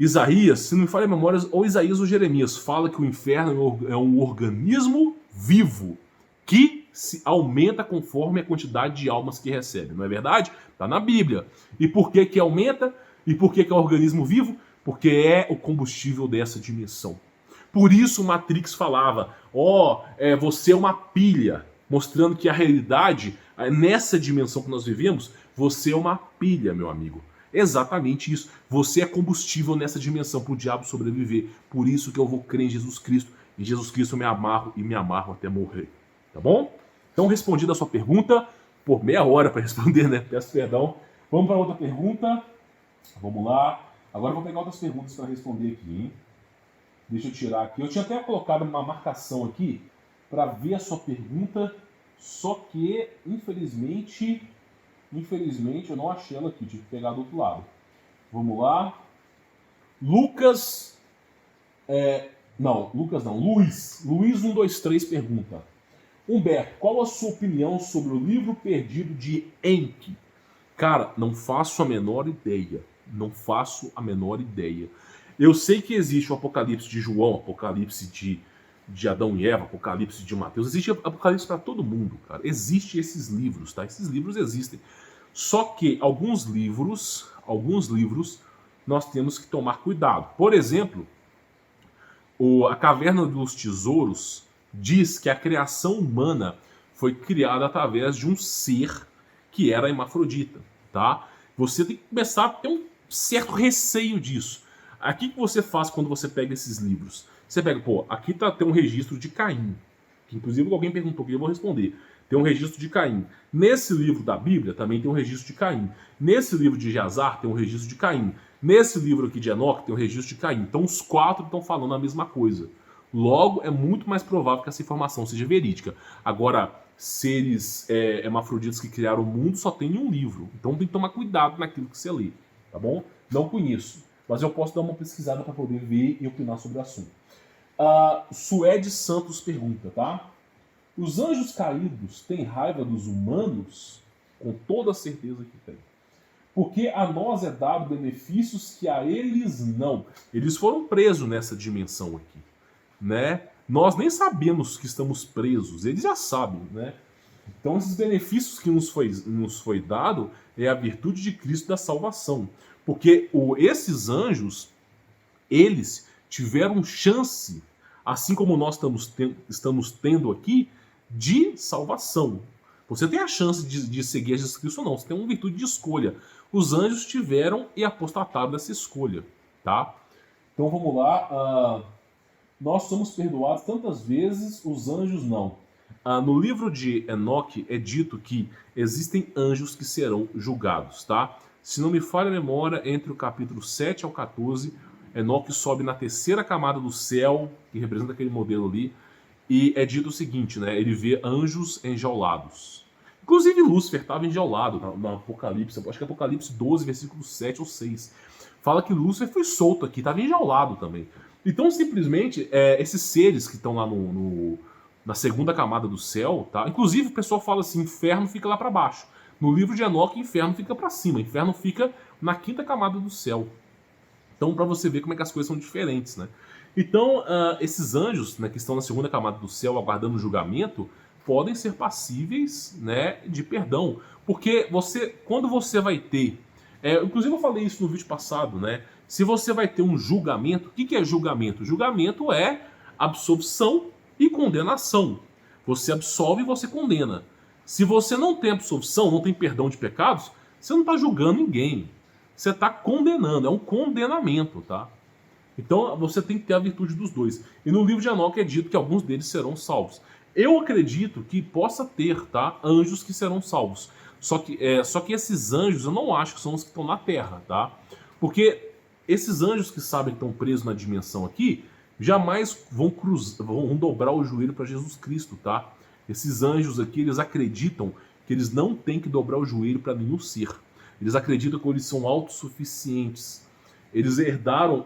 Isaías, se não me falha a memória, ou Isaías ou Jeremias, fala que o inferno é um organismo vivo que se aumenta conforme a quantidade de almas que recebe. Não é verdade? Está na Bíblia. E por que aumenta? E por que é um organismo vivo? Porque é o combustível dessa dimensão. Por isso Matrix falava, você é uma pilha, mostrando que a realidade, nessa dimensão que nós vivemos, você é uma pilha, meu amigo. Exatamente isso. Você é combustível nessa dimensão para o diabo sobreviver. Por isso que eu vou crer em Jesus Cristo. Em Jesus Cristo eu me amarro e me amarro até morrer. Tá bom? Então, respondida a sua pergunta, por meia hora para responder, né? Peço perdão. Vamos para outra pergunta. Vamos lá. Agora eu vou pegar outras perguntas para responder aqui, hein? Deixa eu tirar aqui. Eu tinha até colocado uma marcação aqui para ver a sua pergunta, só que, infelizmente eu não achei ela aqui. Tive que pegar do outro lado. Vamos lá. Luiz 123 pergunta. Humberto, qual a sua opinião sobre o livro perdido de Enki? Cara, não faço a menor ideia. Não faço a menor ideia. Eu sei que existe o Apocalipse de João, Apocalipse de Adão e Eva, Apocalipse de Mateus. Existe Apocalipse para todo mundo, cara. Existem esses livros, tá? Esses livros existem. Só que alguns livros nós temos que tomar cuidado. Por exemplo, a Caverna dos Tesouros diz que a criação humana foi criada através de um ser que era hermafrodita, tá? Você tem que começar a ter um certo receio disso. Aqui que você faz quando você pega esses livros? Você pega, aqui tem um registro de Caim, que inclusive alguém perguntou, que eu vou responder. Tem um registro de Caim. Nesse livro da Bíblia também tem um registro de Caim. Nesse livro de Geazar tem um registro de Caim. Nesse livro aqui de Enoque tem um registro de Caim. Então os quatro estão falando a mesma coisa. Logo, é muito mais provável que essa informação seja verídica. Agora, seres hermafroditas que criaram o mundo só tem um livro. Então tem que tomar cuidado naquilo que você lê, tá bom? Não conheço, mas eu posso dar uma pesquisada para poder ver e opinar sobre o assunto. Suede Santos pergunta, tá? Os anjos caídos têm raiva dos humanos? Com toda certeza que tem. Porque a nós é dado benefícios que a eles não. Eles foram presos nessa dimensão aqui, né? Nós nem sabemos que estamos presos, eles já sabem, né? Então esses benefícios que nos foi dado é a virtude de Cristo da salvação. Porque esses anjos, eles tiveram chance, assim como nós estamos tendo aqui, de salvação. Você tem a chance de seguir a Jesus Cristo ou não, você tem uma virtude de escolha. Os anjos tiveram e apostataram dessa escolha, tá? Então vamos lá. Nós somos perdoados tantas vezes, os anjos não. No livro de Enoque é dito que existem anjos que serão julgados, tá? Se não me falha a memória, entre o capítulo 7 ao 14, Enoque sobe na terceira camada do céu, que representa aquele modelo ali, e é dito o seguinte, né? Ele vê anjos enjaulados. Inclusive Lúcifer estava enjaulado no Apocalipse, acho que é Apocalipse 12, versículo 7 ou 6. Fala que Lúcifer foi solto aqui, estava enjaulado também. Então, simplesmente, esses seres que estão lá na segunda camada do céu, tá? Inclusive, o pessoal fala assim, inferno fica lá para baixo. No livro de Enoque, inferno fica para cima. Inferno fica na quinta camada do céu. Então, para você ver como é que as coisas são diferentes, né? Então, esses anjos, né, que estão na segunda camada do céu, aguardando o julgamento, podem ser passíveis, né, de perdão. Porque quando você vai ter... inclusive, eu falei isso no vídeo passado, né? Se você vai ter um julgamento, o que é julgamento? Julgamento é absolvição e condenação. Você absolve e você condena. Se você não tem absolvição, não tem perdão de pecados, você não está julgando ninguém. Você está condenando, é um condenamento, tá? Então você tem que ter a virtude dos dois. E no livro de Enoque é dito que alguns deles serão salvos. Eu acredito que possa ter, tá, anjos que serão salvos. Só que esses anjos eu não acho que são os que estão na Terra, tá? Porque esses anjos que sabem que estão presos na dimensão aqui, jamais vão dobrar o joelho para Jesus Cristo, tá? Esses anjos aqui, eles acreditam que eles não têm que dobrar o joelho para nenhum ser. Eles acreditam que eles são autossuficientes. Eles herdaram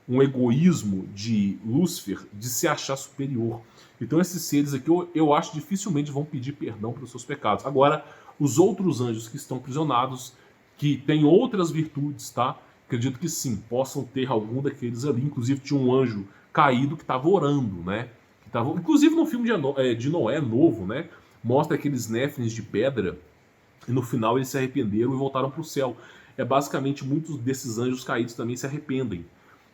um egoísmo de Lúcifer de se achar superior. Então esses seres aqui, eu acho dificilmente vão pedir perdão pelos seus pecados. Agora, os outros anjos que estão aprisionados, que têm outras virtudes, tá? Acredito que sim, possam ter algum daqueles ali. Inclusive tinha um anjo caído que estava orando, né? Inclusive no filme de Noé novo, né? Mostra aqueles néfilins de pedra e no final eles se arrependeram e voltaram para o céu. Basicamente muitos desses anjos caídos também se arrependem,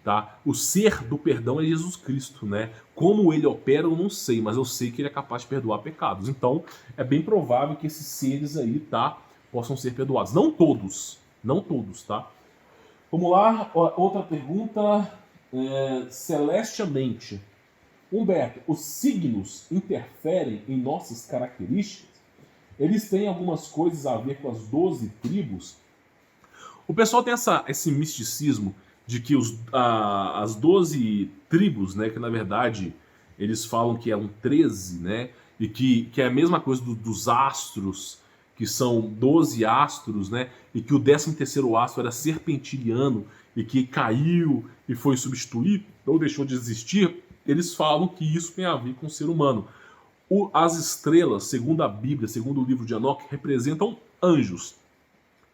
tá? O ser do perdão é Jesus Cristo, né? Como ele opera eu não sei, mas eu sei que ele é capaz de perdoar pecados. Então é bem provável que esses seres aí, tá, possam ser perdoados. Não todos, tá? Vamos lá, outra pergunta. Celestiamente, Humberto, os signos interferem em nossas características? Eles têm algumas coisas a ver com as 12 tribos? O pessoal tem esse misticismo de que as 12 tribos, né, que na verdade eles falam que eram 13, né, e que é a mesma coisa dos astros, que são 12 astros, né, e que o 13º astro era serpentiliano e que caiu e foi substituído ou deixou de existir. Eles falam que isso tem a ver com o ser humano. As estrelas, segundo a Bíblia, segundo o livro de Enoque, representam anjos.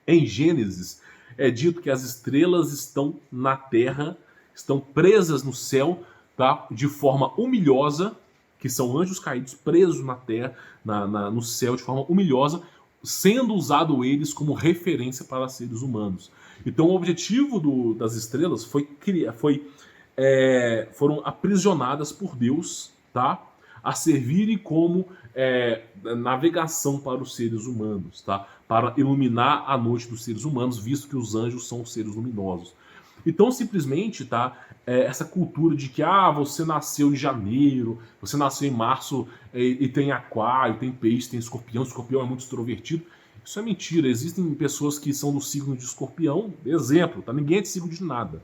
Em Gênesis, é dito que as estrelas estão na terra, estão presas no céu, tá? De forma humilhosa, que são anjos caídos presos na terra, no céu, de forma humilhosa, sendo usado eles como referência para seres humanos. Então o objetivo das estrelas foram aprisionadas por Deus, tá? A servirem como navegação para os seres humanos, tá? Para iluminar a noite dos seres humanos, visto que os anjos são seres luminosos. Então, simplesmente, tá? Essa cultura de que você nasceu em janeiro, você nasceu em março e tem aquário, tem peixe, tem escorpião é muito extrovertido. Isso é mentira. Existem pessoas que são do signo de escorpião, exemplo, tá? Ninguém é de signo de nada.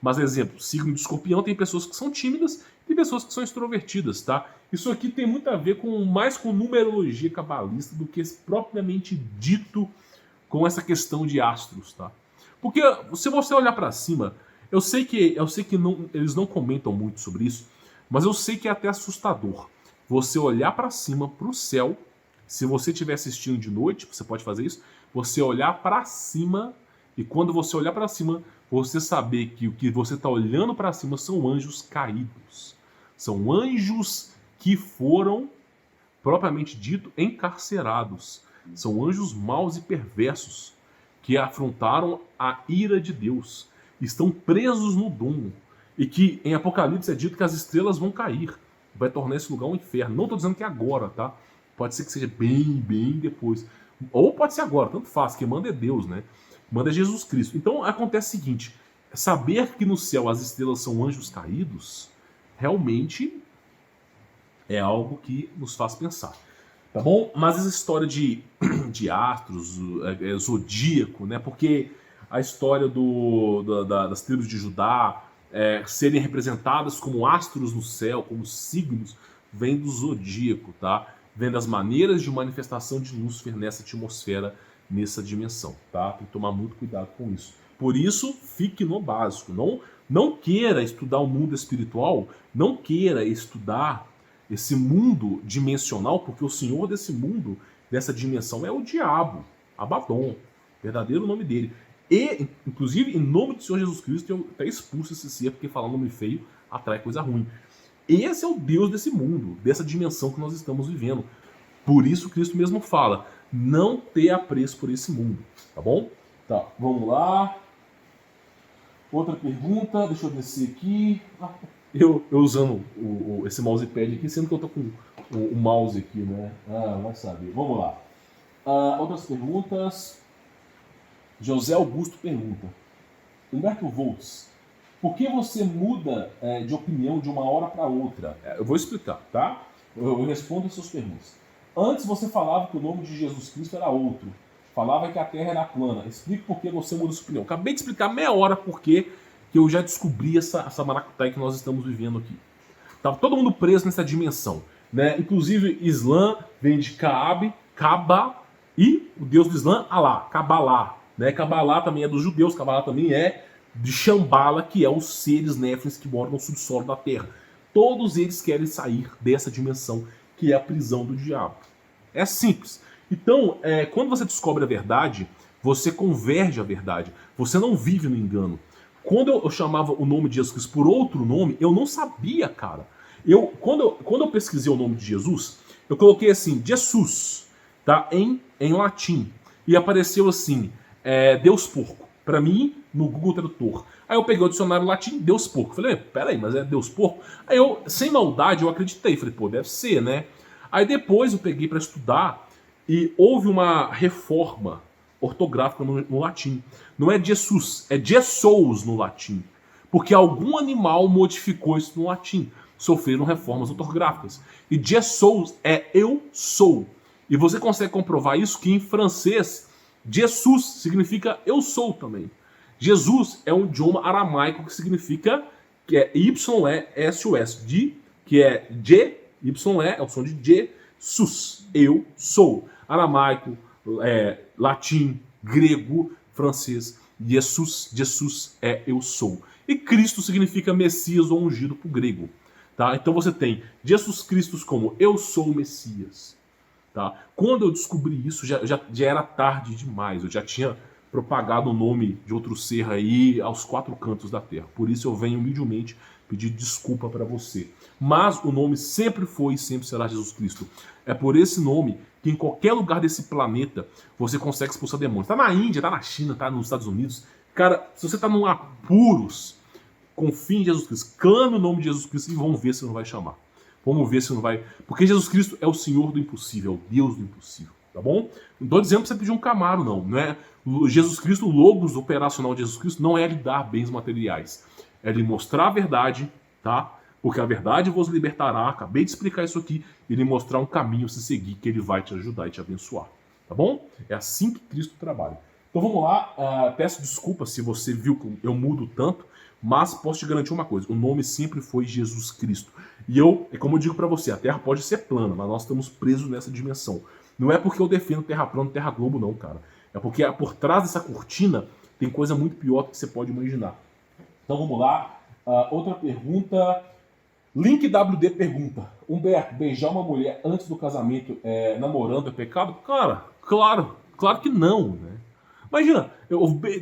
Mas, exemplo, signo de escorpião tem pessoas que são tímidas e tem pessoas que são extrovertidas, tá? Isso aqui tem muito a ver mais com numerologia cabalista do que propriamente dito com essa questão de astros, tá? Porque se você olhar para cima, eu sei que eles não comentam muito sobre isso, mas eu sei que é até assustador. Você olhar para cima, para o céu, se você estiver assistindo de noite, você pode fazer isso, você olhar para cima e quando você olhar para cima, você saber que o que você está olhando para cima são anjos caídos. São anjos que foram, propriamente dito, encarcerados. São anjos maus e perversos que afrontaram a ira de Deus. Estão presos no domo. E que em Apocalipse é dito que as estrelas vão cair. Vai tornar esse lugar um inferno. Não estou dizendo que é agora, tá? Pode ser que seja bem depois. Ou pode ser agora, tanto faz. Quem manda é Deus, né? Manda é Jesus Cristo. Então acontece o seguinte: saber que no céu as estrelas são anjos caídos, realmente É algo que nos faz pensar. Tá bom? Mas essa história de astros, zodíaco, né? Porque a história das tribos de Judá serem representadas como astros no céu, como signos, vem do zodíaco, tá? Vem das maneiras de manifestação de Lúcifer nessa atmosfera, nessa dimensão, tá? Tem que tomar muito cuidado com isso. Por isso, fique no básico. Não queira estudar o mundo espiritual, não queira estudar esse mundo dimensional, porque o senhor desse mundo, dessa dimensão, é o diabo, Abaddon, verdadeiro nome dele. E, inclusive, em nome do Senhor Jesus Cristo, eu até expulso esse ser, porque falar nome feio atrai coisa ruim. Esse é o Deus desse mundo, dessa dimensão que nós estamos vivendo. Por isso Cristo mesmo fala, não ter apreço por esse mundo, tá bom? Tá, vamos lá. Outra pergunta, deixa eu descer aqui. Eu usando esse mousepad aqui, sendo que eu tô com o mouse aqui, né? Vai saber. Vamos lá. Outras perguntas. José Augusto pergunta. Humberto Volts, por que você muda de opinião de uma hora para outra? Eu vou explicar, tá? Eu respondo as suas perguntas. Antes você falava que o nome de Jesus Cristo era outro. Falava que a Terra era plana. Explique por que você muda sua opinião. Acabei de explicar meia hora por que eu já descobri essa maracutaia que nós estamos vivendo aqui. Tá todo mundo preso nessa dimensão, né? Inclusive, Islã vem de Kaab, Kaaba, e o deus do Islã, Alá, Kabbalah. Né? Kabbalah também é dos judeus, Kabbalah também é de Shambhala, que é os seres néfilins que moram no subsolo da Terra. Todos eles querem sair dessa dimensão, que é a prisão do diabo. É simples. Então, quando você descobre a verdade, você converge à verdade. Você não vive no engano. Quando eu chamava o nome de Jesus Cristo por outro nome, eu não sabia, cara. Quando eu pesquisei o nome de Jesus, eu coloquei assim, Jesus, tá? em latim. E apareceu assim, Deus porco. Para mim, no Google Tradutor. Aí eu peguei o dicionário latim, Deus porco. Falei, peraí, mas é Deus porco? Aí eu, sem maldade, eu acreditei. Falei, pô, deve ser, né? Aí depois eu peguei para estudar e houve uma reforma ortográfica no latim. Não é Jesus, é Jesus no latim. Porque algum animal modificou isso no latim. Sofreram reformas ortográficas. E Jesus é eu sou. E você consegue comprovar isso que em francês, Jesus significa eu sou também. Jesus é um idioma aramaico que significa que é YESUS, que é J, YE, é o som de J, sus, eu sou. Aramaico, latim, grego, francês, Jesus é eu sou. E Cristo significa Messias ou ungido para o grego. Tá? Então você tem Jesus Cristo como eu sou o Messias. Tá? Quando eu descobri isso, já era tarde demais. Eu já tinha propagado o nome de outro ser aí aos quatro cantos da terra. Por isso eu venho humildemente pedir desculpa para você. Mas o nome sempre foi e sempre será Jesus Cristo. É por esse nome que em qualquer lugar desse planeta você consegue expulsar demônios. Tá na Índia, tá na China, tá nos Estados Unidos. Cara, se você tá num apuros, confie em Jesus Cristo. Clame o nome de Jesus Cristo e vamos ver se não vai chamar. Vamos ver se não vai... Porque Jesus Cristo é o Senhor do impossível, é o Deus do impossível. Tá bom? Não estou dizendo para você pedir um Camaro, não é? Jesus Cristo, o logos operacional de Jesus Cristo não é lhe dar bens materiais. É lhe mostrar a verdade, tá? Porque a verdade vos libertará. Acabei de explicar isso aqui. E lhe mostrar um caminho a se seguir que ele vai te ajudar e te abençoar. Tá bom? É assim que Cristo trabalha. Então vamos lá. Peço desculpa se você viu que eu mudo tanto. Mas posso te garantir uma coisa. O nome sempre foi Jesus Cristo. E como eu digo para você, a Terra pode ser plana, mas nós estamos presos nessa dimensão. Não é porque eu defendo Terra plana, Terra globo, não, cara. É porque por trás dessa cortina tem coisa muito pior que você pode imaginar. Então vamos lá. Outra pergunta. Link WD pergunta. Humberto, beijar uma mulher antes do casamento namorando é pecado? Cara, claro que não, né? Imagina,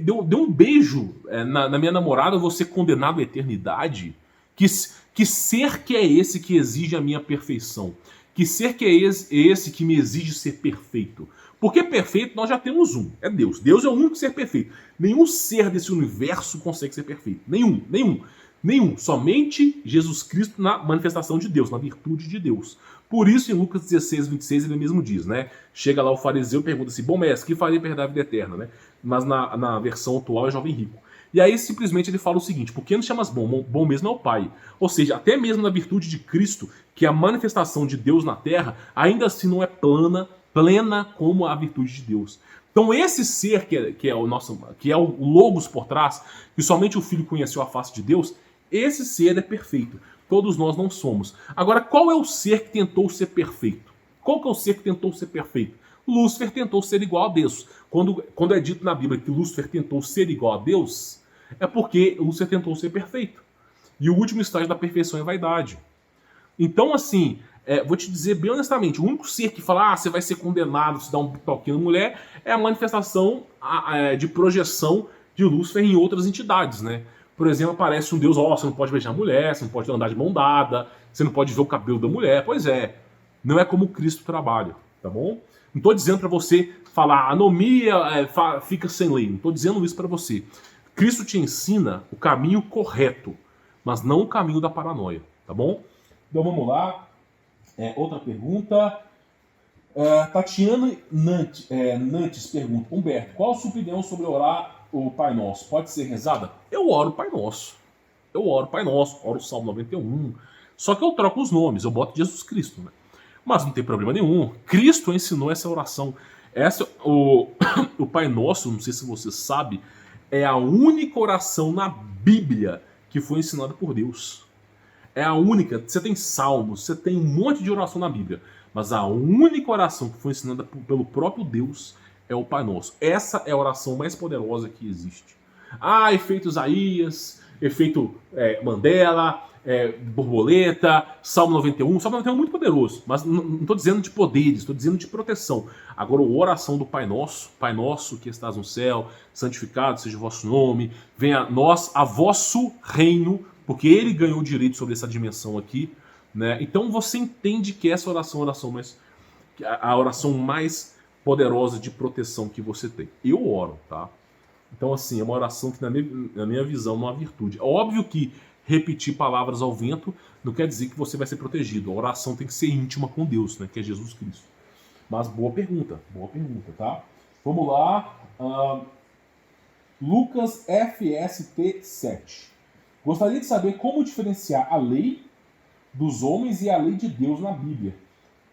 deu um beijo na minha namorada, eu vou ser condenado à eternidade? Que ser que é esse que exige a minha perfeição? Que ser que é esse que me exige ser perfeito? Porque perfeito nós já temos um, é Deus. Deus é o único ser perfeito. Nenhum ser desse universo consegue ser perfeito. Nenhum. Somente Jesus Cristo na manifestação de Deus, na virtude de Deus. Por isso, em Lucas 16, 26, ele mesmo diz, né? Chega lá o fariseu e pergunta assim, bom mestre, que farei para herdar a vida eterna, né? Mas na versão atual é jovem rico. E aí simplesmente ele fala o seguinte: por que não chamas bom? Bom mesmo é o Pai. Ou seja, até mesmo na virtude de Cristo, que é a manifestação de Deus na Terra, ainda assim não é plena como a virtude de Deus. Então esse ser que é o Logos por trás, que somente o Filho conheceu a face de Deus, esse ser é perfeito. Todos nós não somos. Agora, qual é o ser que tentou ser perfeito? Qual que é o ser que tentou ser perfeito? Lúcifer tentou ser igual a Deus. Quando é dito na Bíblia que Lúcifer tentou ser igual a Deus, é porque Lúcifer tentou ser perfeito. E o último estágio da perfeição é vaidade. Então, assim, vou te dizer bem honestamente, o único ser que fala, você vai ser condenado se dá um toquinho na mulher, é a manifestação de projeção de Lúcifer em outras entidades, né? Por exemplo, aparece um deus, você não pode beijar a mulher, você não pode andar de mão dada, você não pode ver o cabelo da mulher. Pois é, não é como Cristo trabalha, tá bom? Não estou dizendo para você falar, anomia fica sem lei, não estou dizendo isso para você. Cristo te ensina o caminho correto, mas não o caminho da paranoia, tá bom? Então vamos lá. Outra pergunta. Tatiana Nantes pergunta: Humberto, qual a sua opinião sobre orar o Pai Nosso? Pode ser rezada? Eu oro o Pai Nosso. Oro o Salmo 91. Só que eu troco os nomes, eu boto Jesus Cristo, né? Mas não tem problema nenhum. Cristo ensinou essa oração. O Pai Nosso, não sei se você sabe, é a única oração na Bíblia que foi ensinada por Deus. É a única. Você tem salmos, você tem um monte de oração na Bíblia, mas a única oração que foi ensinada pelo próprio Deus é o Pai Nosso. Essa é a oração mais poderosa que existe. Efeito Isaías, efeito Mandela, borboleta, Salmo 91. Salmo 91 é muito poderoso, mas não estou dizendo de poderes, estou dizendo de proteção. Agora, a oração do Pai Nosso que estás no céu, santificado seja o vosso nome, venha a nós a vosso reino, porque ele ganhou o direito sobre essa dimensão aqui, né? Então você entende que essa oração é a oração mais poderosa de proteção que você tem. Eu oro, tá? Então, assim, é uma oração que, na minha visão, não é uma virtude. É óbvio que repetir palavras ao vento não quer dizer que você vai ser protegido. A oração tem que ser íntima com Deus, né? Que é Jesus Cristo. Mas boa pergunta, tá? Vamos lá. Lucas FST7. Gostaria de saber como diferenciar a lei dos homens e a lei de Deus na Bíblia.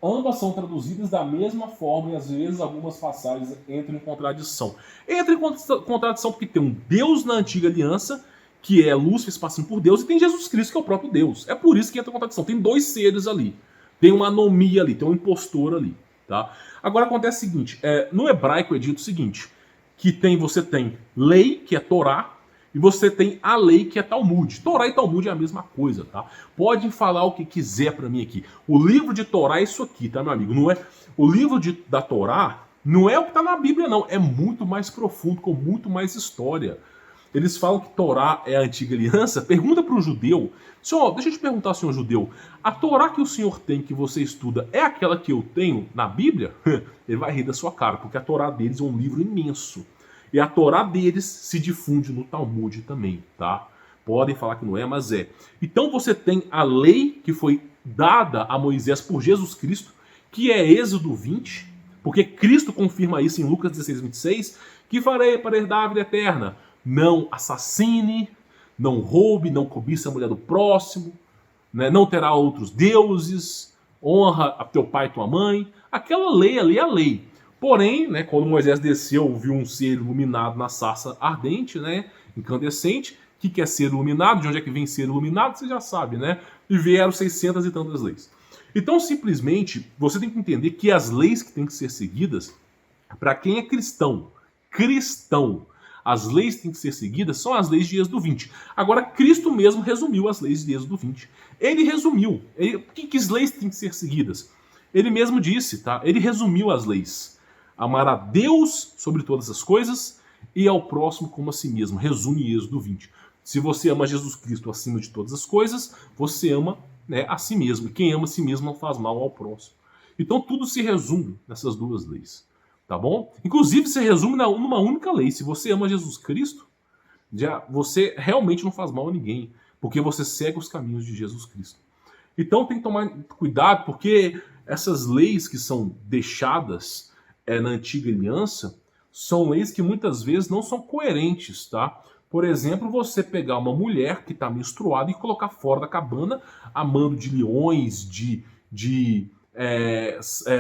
Ambas são traduzidas da mesma forma e às vezes algumas passagens entram em contradição. Entra em contradição porque tem um Deus na antiga aliança, que é Lúcifer se passando por Deus, e tem Jesus Cristo, que é o próprio Deus. É por isso que entra em contradição. Tem dois seres ali. Tem uma anomia ali, tem um impostor ali. Tá? Agora acontece o seguinte, no hebraico é dito o seguinte, que você tem lei, que é Torá, e você tem a lei, que é Talmud. Torá e Talmud é a mesma coisa, tá? Pode falar o que quiser pra mim aqui. O livro de Torá é isso aqui, tá, meu amigo? Não é, o livro da Torá não é o que tá na Bíblia, não. É muito mais profundo, com muito mais história. Eles falam que Torá é a antiga aliança. Pergunta para um judeu. Senhor, deixa eu te perguntar, senhor judeu. A Torá que o senhor tem, que você estuda, é aquela que eu tenho na Bíblia? Ele vai rir da sua cara, porque a Torá deles é um livro imenso. E a Torá deles se difunde no Talmud também, tá? Podem falar que não é, mas é. Então você tem a lei que foi dada a Moisés por Jesus Cristo, que é Êxodo 20, porque Cristo confirma isso em Lucas 16, 26, que farei para herdar a vida eterna. Não assassine, não roube, não cobice a mulher do próximo, né? Não terá outros deuses, honra a teu pai e tua mãe. Aquela lei ali é a lei. Porém, né, quando Moisés desceu, viu um ser iluminado na sarça ardente, né, incandescente. O que é ser iluminado? De onde é que vem ser iluminado? Você já sabe, né? E vieram 600 e tantas leis. Então, simplesmente, você tem que entender que as leis que têm que ser seguidas, para quem é cristão, as leis que têm que ser seguidas são as leis de Êxodo 20. Agora, Cristo mesmo resumiu as leis de Êxodo 20. Ele resumiu. Que leis têm que ser seguidas? Ele mesmo disse, tá? Ele resumiu as leis. Amar a Deus sobre todas as coisas e ao próximo como a si mesmo. Resume Êxodo 20. Se você ama Jesus Cristo acima de todas as coisas, você ama, né, a si mesmo. E quem ama a si mesmo não faz mal ao próximo. Então tudo se resume nessas duas leis. Tá bom? Inclusive se resume numa única lei. Se você ama Jesus Cristo, você realmente não faz mal a ninguém. Porque você segue os caminhos de Jesus Cristo. Então tem que tomar cuidado, porque essas leis que são deixadas na antiga aliança são leis que muitas vezes não são coerentes, tá? Por exemplo, você pegar uma mulher que está menstruada e colocar fora da cabana a mando de leões,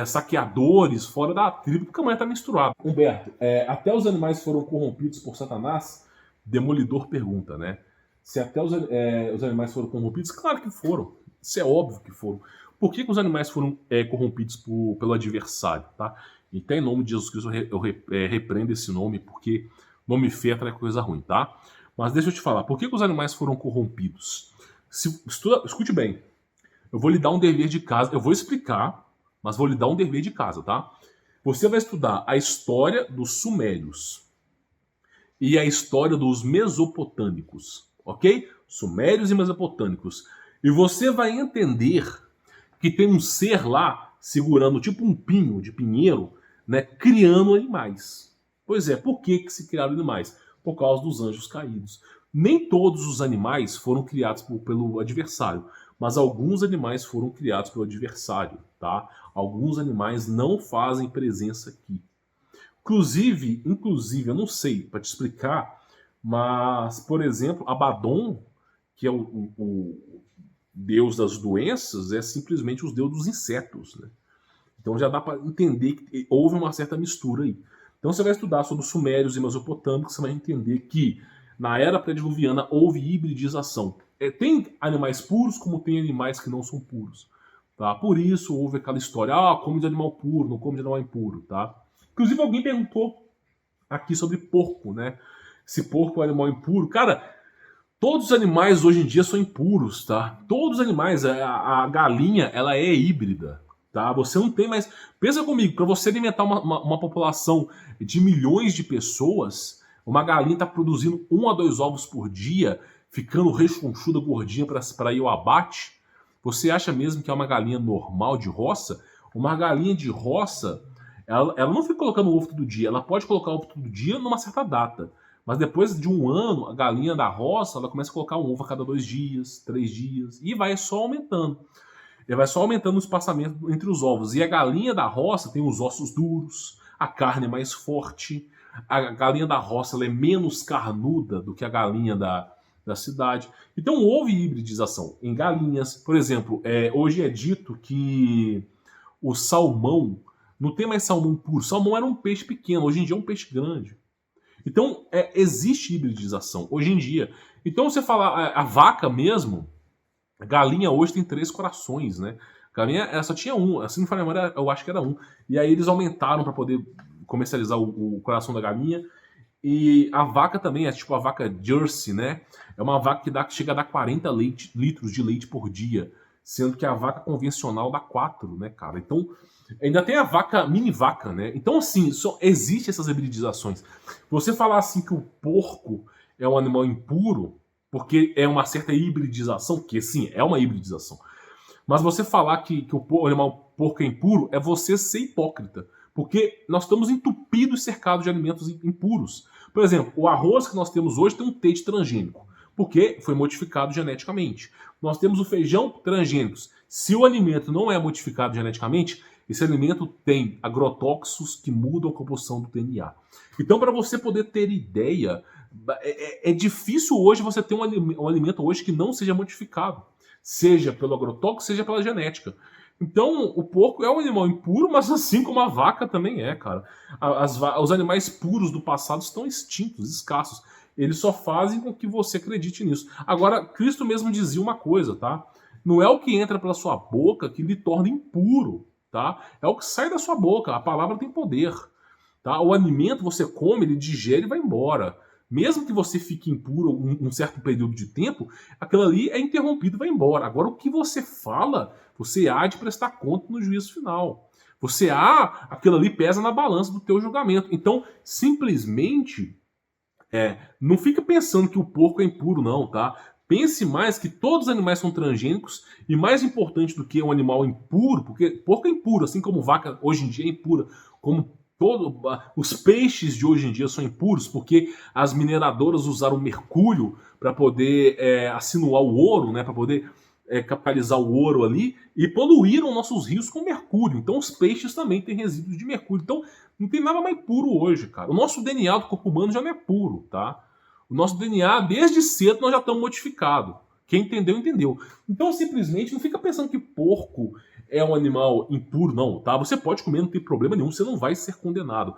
saqueadores, fora da tribo, porque a mulher está menstruada. Humberto, até os animais foram corrompidos por Satanás? Demolidor pergunta, né? Se até os animais foram corrompidos? Claro que foram. Isso é óbvio que foram. Por que os animais foram corrompidos pelo adversário, tá? E até em nome de Jesus Cristo eu repreendo esse nome, porque nome feio é coisa ruim, tá? Mas deixa eu te falar, por que os animais foram corrompidos? Escute bem, eu vou lhe dar um dever de casa, eu vou explicar, mas vou lhe dar um dever de casa, tá? Você vai estudar a história dos sumérios e a história dos mesopotâmicos, ok? Sumérios e mesopotâmicos. E você vai entender que tem um ser lá segurando tipo um pinho de pinheiro, né, criando animais. Pois é, por que se criaram animais? Por causa dos anjos caídos. Nem todos os animais foram criados pelo adversário, mas alguns animais foram criados pelo adversário, tá? Alguns animais não fazem presença aqui. Inclusive, eu não sei para te explicar, mas, por exemplo, Abaddon, que é o deus das doenças, é simplesmente os deuses dos insetos, né? Então já dá para entender que houve uma certa mistura aí. Então você vai estudar sobre os sumérios e mesopotâmicos, você vai entender que na era pré-diluviana houve hibridização. Tem animais puros como tem animais que não são puros. Tá? Por isso houve aquela história, come de animal puro, não come de animal impuro. Tá? Inclusive alguém perguntou aqui sobre porco, né? Se porco é animal impuro. Cara, todos os animais hoje em dia são impuros, tá? Todos os animais, a galinha, ela é híbrida. Tá? Você não tem mais... Pensa comigo, para você alimentar uma população de milhões de pessoas, uma galinha está produzindo 1 a 2 ovos por dia, ficando rechonchuda, gordinha para ir ao abate. Você acha mesmo que é uma galinha normal de roça? Uma galinha de roça, ela não fica colocando ovo todo dia. Ela pode colocar ovo todo dia numa certa data. Mas depois de um ano, a galinha da roça, ela começa a colocar um ovo a cada 2 dias, 3 dias, e vai só aumentando. Ele vai só aumentando o espaçamento entre os ovos. E a galinha da roça tem os ossos duros, a carne é mais forte. A galinha da roça ela é menos carnuda do que a galinha da cidade. Então houve hibridização em galinhas. Por exemplo, hoje é dito que o salmão, não tem mais salmão puro. Salmão era um peixe pequeno, hoje em dia é um peixe grande. Então existe hibridização hoje em dia. Então você fala, a vaca mesmo... A galinha hoje tem 3 corações, né? A galinha ela só tinha um, assim não foi memória, eu acho que era um. E aí eles aumentaram para poder comercializar o coração da galinha. E a vaca também, é tipo a vaca Jersey, né? É uma vaca que chega a dar 40 litros de leite por dia. Sendo que a vaca convencional dá 4, né, cara? Então, ainda tem a vaca, mini vaca, né? Então, assim, existe essas hibridizações. Você falar assim que o porco é um animal impuro... porque é uma certa hibridização, que sim, é uma hibridização. Mas você falar que o animal porco é impuro é você ser hipócrita. Porque nós estamos entupidos e cercados de alimentos impuros. Por exemplo, o arroz que nós temos hoje tem um teite transgênico, porque foi modificado geneticamente. Nós temos o feijão transgênicos. Se o alimento não é modificado geneticamente, esse alimento tem agrotóxicos que mudam a composição do DNA. Então, para você poder ter ideia... É difícil hoje você ter um alimento hoje que não seja modificado, seja pelo agrotóxico, seja pela genética. Então, o porco é um animal impuro, mas assim como a vaca também é, cara. Os animais puros do passado estão extintos, escassos. Eles só fazem com que você acredite nisso. Agora, Cristo mesmo dizia uma coisa, tá? Não é o que entra pela sua boca que lhe torna impuro, tá? É o que sai da sua boca. A palavra tem poder, tá? O alimento você come, ele digere e vai embora. Mesmo que você fique impuro um certo período de tempo, aquilo ali é interrompido e vai embora. Agora, o que você fala, você há de prestar conta no juízo final. Aquilo ali pesa na balança do teu julgamento. Então, simplesmente, não fica pensando que o porco é impuro, não, tá? Pense mais que todos os animais são transgênicos e mais importante do que um animal impuro, porque porco é impuro, assim como vaca hoje em dia é impura, como os peixes de hoje em dia são impuros porque as mineradoras usaram mercúrio para poder assinuar o ouro, né, para poder capitalizar o ouro ali, e poluíram nossos rios com mercúrio. Então os peixes também têm resíduos de mercúrio. Então não tem nada mais puro hoje, cara. O nosso DNA do corpo humano já não é puro, tá? O nosso DNA, desde cedo, nós já estamos modificados. Quem entendeu, entendeu. Então, simplesmente, não fica pensando que porco é um animal impuro, não, tá? Você pode comer, não tem problema nenhum, você não vai ser condenado.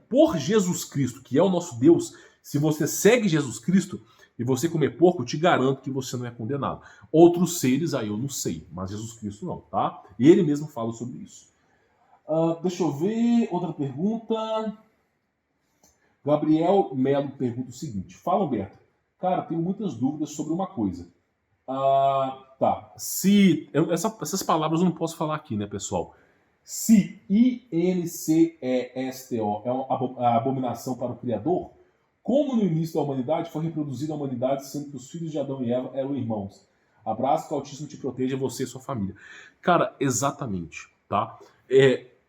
Por Jesus Cristo, que é o nosso Deus, se você segue Jesus Cristo e você comer porco, eu te garanto que você não é condenado. Outros seres, aí eu não sei, mas Jesus Cristo não, tá? E ele mesmo fala sobre isso. Deixa eu ver, outra pergunta. Gabriel Melo pergunta o seguinte. Fala, Humberto. Cara, tenho muitas dúvidas sobre uma coisa. Tá. Essas palavras eu não posso falar aqui, né, pessoal? Se INCESTO é uma abominação para o Criador, como no início da humanidade foi reproduzida a humanidade, sendo que os filhos de Adão e Eva eram irmãos. Abraço, que o Altíssimo te proteja, você e sua família. Cara, exatamente, tá?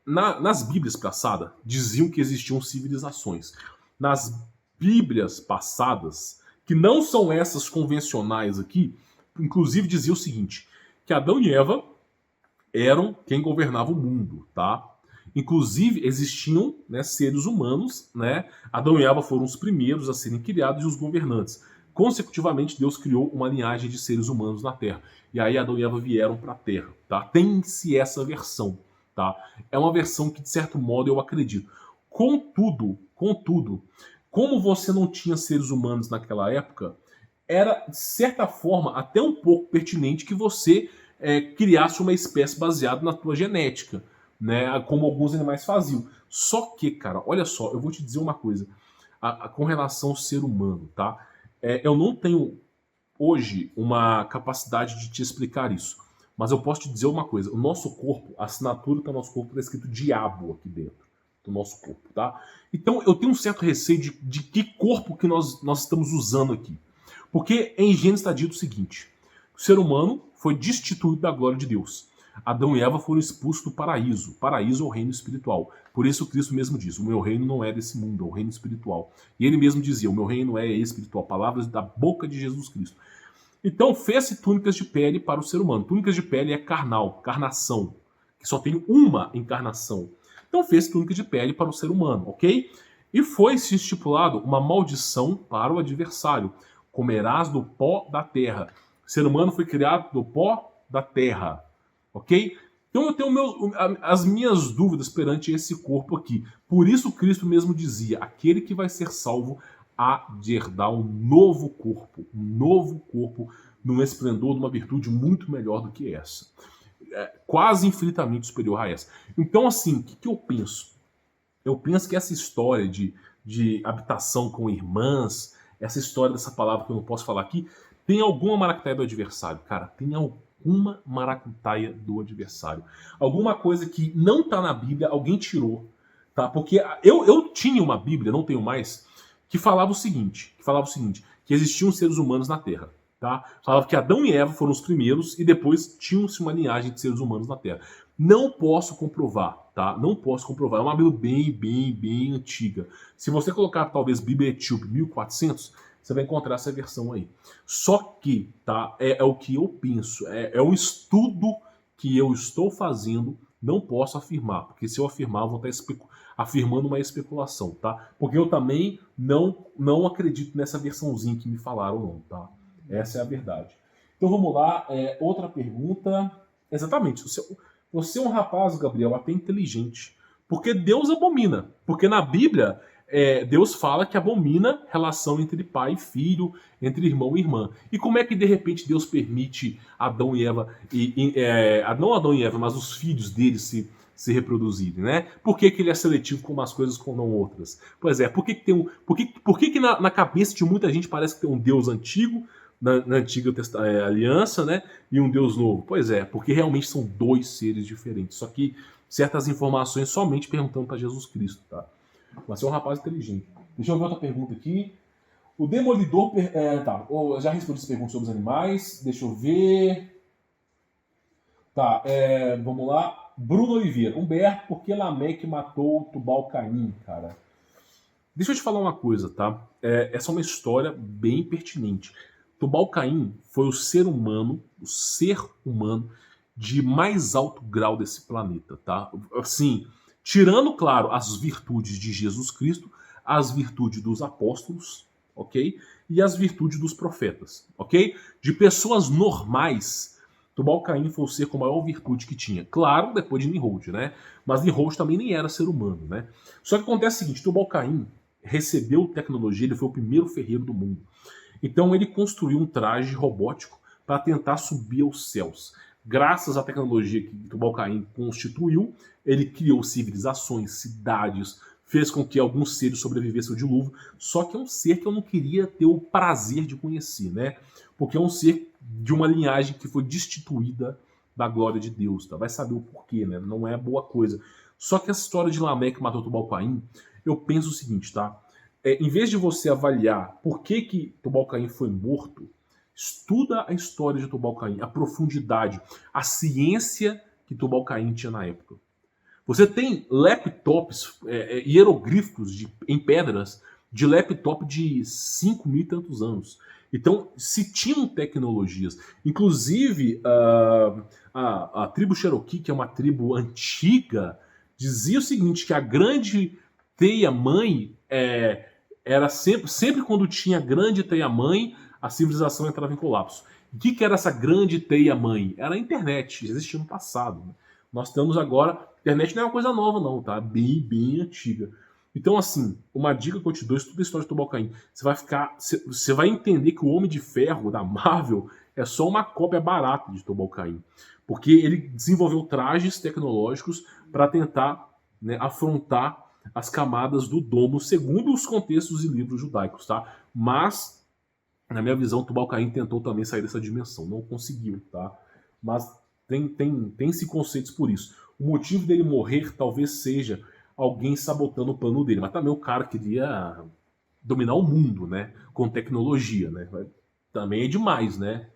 Nas Bíblias passadas, diziam que existiam civilizações. Nas Bíblias passadas, que não são essas convencionais aqui, inclusive dizia o seguinte, que Adão e Eva eram quem governava o mundo, tá? Inclusive existiam, né, seres humanos, né? Adão e Eva foram os primeiros a serem criados e os governantes. Consecutivamente, Deus criou uma linhagem de seres humanos na Terra. E aí Adão e Eva vieram para a Terra, tá? Tem-se essa versão, tá? É uma versão que, de certo modo, eu acredito. Contudo, como você não tinha seres humanos naquela época, era, de certa forma, até um pouco pertinente que você criasse uma espécie baseada na tua genética, né? Como alguns animais faziam. Só que, cara, olha só, eu vou te dizer uma coisa. Com relação ao ser humano, tá? Eu não tenho, hoje, uma capacidade de te explicar isso. Mas eu posso te dizer uma coisa. O nosso corpo, a assinatura do nosso corpo está escrito diabo aqui dentro do nosso corpo, tá? Então, eu tenho um certo receio de que corpo que nós estamos usando aqui. Porque em Gênesis está dito o seguinte: o ser humano foi destituído da glória de Deus. Adão e Eva foram expulsos do paraíso. Paraíso é o reino espiritual. Por isso Cristo mesmo diz, o meu reino não é desse mundo, é o reino espiritual. E ele mesmo dizia, o meu reino é espiritual. Palavras da boca de Jesus Cristo. Então fez-se túnicas de pele para o ser humano. Túnicas de pele é carnal, carnação, que só tem uma encarnação. Então fez túnica de pele para o ser humano, ok? E foi-se estipulado uma maldição para o adversário. Comerás do pó da terra. O ser humano foi criado do pó da terra. Ok? Então eu tenho as minhas dúvidas perante esse corpo aqui. Por isso Cristo mesmo dizia, aquele que vai ser salvo há de herdar um novo corpo num esplendor de uma virtude muito melhor do que essa. Quase infinitamente superior a essa. Então assim, o que eu penso? Eu penso que essa história de habitação com irmãs, essa história dessa palavra que eu não posso falar aqui, tem alguma maracutaia do adversário. Cara, tem alguma maracutaia do adversário. Alguma coisa que não está na Bíblia, alguém tirou. Tá? Porque eu tinha uma Bíblia, não tenho mais, que falava o seguinte, que existiam seres humanos na Terra. Tá? Falava que Adão e Eva foram os primeiros e depois tinham-se uma linhagem de seres humanos na Terra. Não posso comprovar, tá? Não posso comprovar. É uma Bíblia bem antiga. Se você colocar talvez Bíblia Etíope 1400, você vai encontrar essa versão aí. Só que, tá? É o que eu penso. É um estudo que eu estou fazendo. Não posso afirmar, porque se eu afirmar, eu vou estar afirmando uma especulação, tá? Porque eu também não acredito nessa versãozinha que me falaram, não, tá? Essa é a verdade. Então vamos lá. Outra pergunta. Exatamente. Você é um rapaz, Gabriel, até inteligente. Porque Deus abomina. Porque na Bíblia, Deus fala que abomina relação entre pai e filho, entre irmão e irmã. E como é que de repente Deus permite Adão e Eva, não Adão e Eva, mas os filhos deles se reproduzirem, né? Por que ele é seletivo com umas coisas com não outras? Pois é, por que na cabeça de muita gente parece que tem um Deus antigo, na antiga aliança, né? E um Deus novo. Pois é, porque realmente são dois seres diferentes. Só que certas informações somente perguntando para Jesus Cristo, tá? Mas você é um rapaz inteligente. Deixa eu ver outra pergunta aqui. O Demolidor... eu já respondi essa pergunta sobre os animais. Deixa eu ver... Tá, vamos lá. Bruno Oliveira. Humberto, por que Lameque matou Tubal-Caim, cara? Deixa eu te falar uma coisa, tá? Essa é uma história bem pertinente. Tubal-Caim foi o ser humano de mais alto grau desse planeta, tá? Assim, tirando, claro, as virtudes de Jesus Cristo, as virtudes dos apóstolos, ok? E as virtudes dos profetas, ok? De pessoas normais, Tubal-Caim foi o ser com a maior virtude que tinha. Claro, depois de Nimrod, né? Mas Nimrod também nem era ser humano, né? Só que acontece o seguinte, Tubal-Caim recebeu tecnologia, ele foi o primeiro ferreiro do mundo. Então ele construiu um traje robótico para tentar subir aos céus. Graças à tecnologia que Tubal-Caim constituiu, ele criou civilizações, cidades, fez com que alguns seres sobrevivessem ao dilúvio, só que é um ser que eu não queria ter o prazer de conhecer, né? Porque é um ser de uma linhagem que foi destituída da glória de Deus, tá? Vai saber o porquê, né? Não é boa coisa. Só que essa história de Lameque que matou Tubal-Caim, eu penso o seguinte, tá? Em vez de você avaliar por que Tubal-Caim foi morto, estuda a história de Tubal-Caim, a profundidade, a ciência que Tubal-Caim tinha na época. Você tem laptops, hieroglifos em pedras de laptop de 5 mil e tantos anos. Então, se tinham tecnologias, inclusive a tribo Cherokee, que é uma tribo antiga, dizia o seguinte, que a grande teia-mãe era sempre quando tinha grande teia-mãe, a civilização entrava em colapso. O que era essa grande teia-mãe? Era a internet, existia no passado. Né? Nós temos agora... A internet não é uma coisa nova não, tá? Bem antiga. Então, assim, uma dica que eu te dou, estuda a história de Tubal-Caim. Você vai entender que o Homem de Ferro da Marvel é só uma cópia barata de Tubal-Caim. Porque ele desenvolveu trajes tecnológicos para tentar, né, afrontar as camadas do domo, segundo os contextos e livros judaicos, tá? Mas, na minha visão, Tubal-Caim tentou também sair dessa dimensão. Não conseguiu, tá? Mas tem-se conceitos por isso. O motivo dele morrer talvez seja alguém sabotando o plano dele. Mas também o cara queria dominar o mundo, né? Com tecnologia, né? Também é demais, né?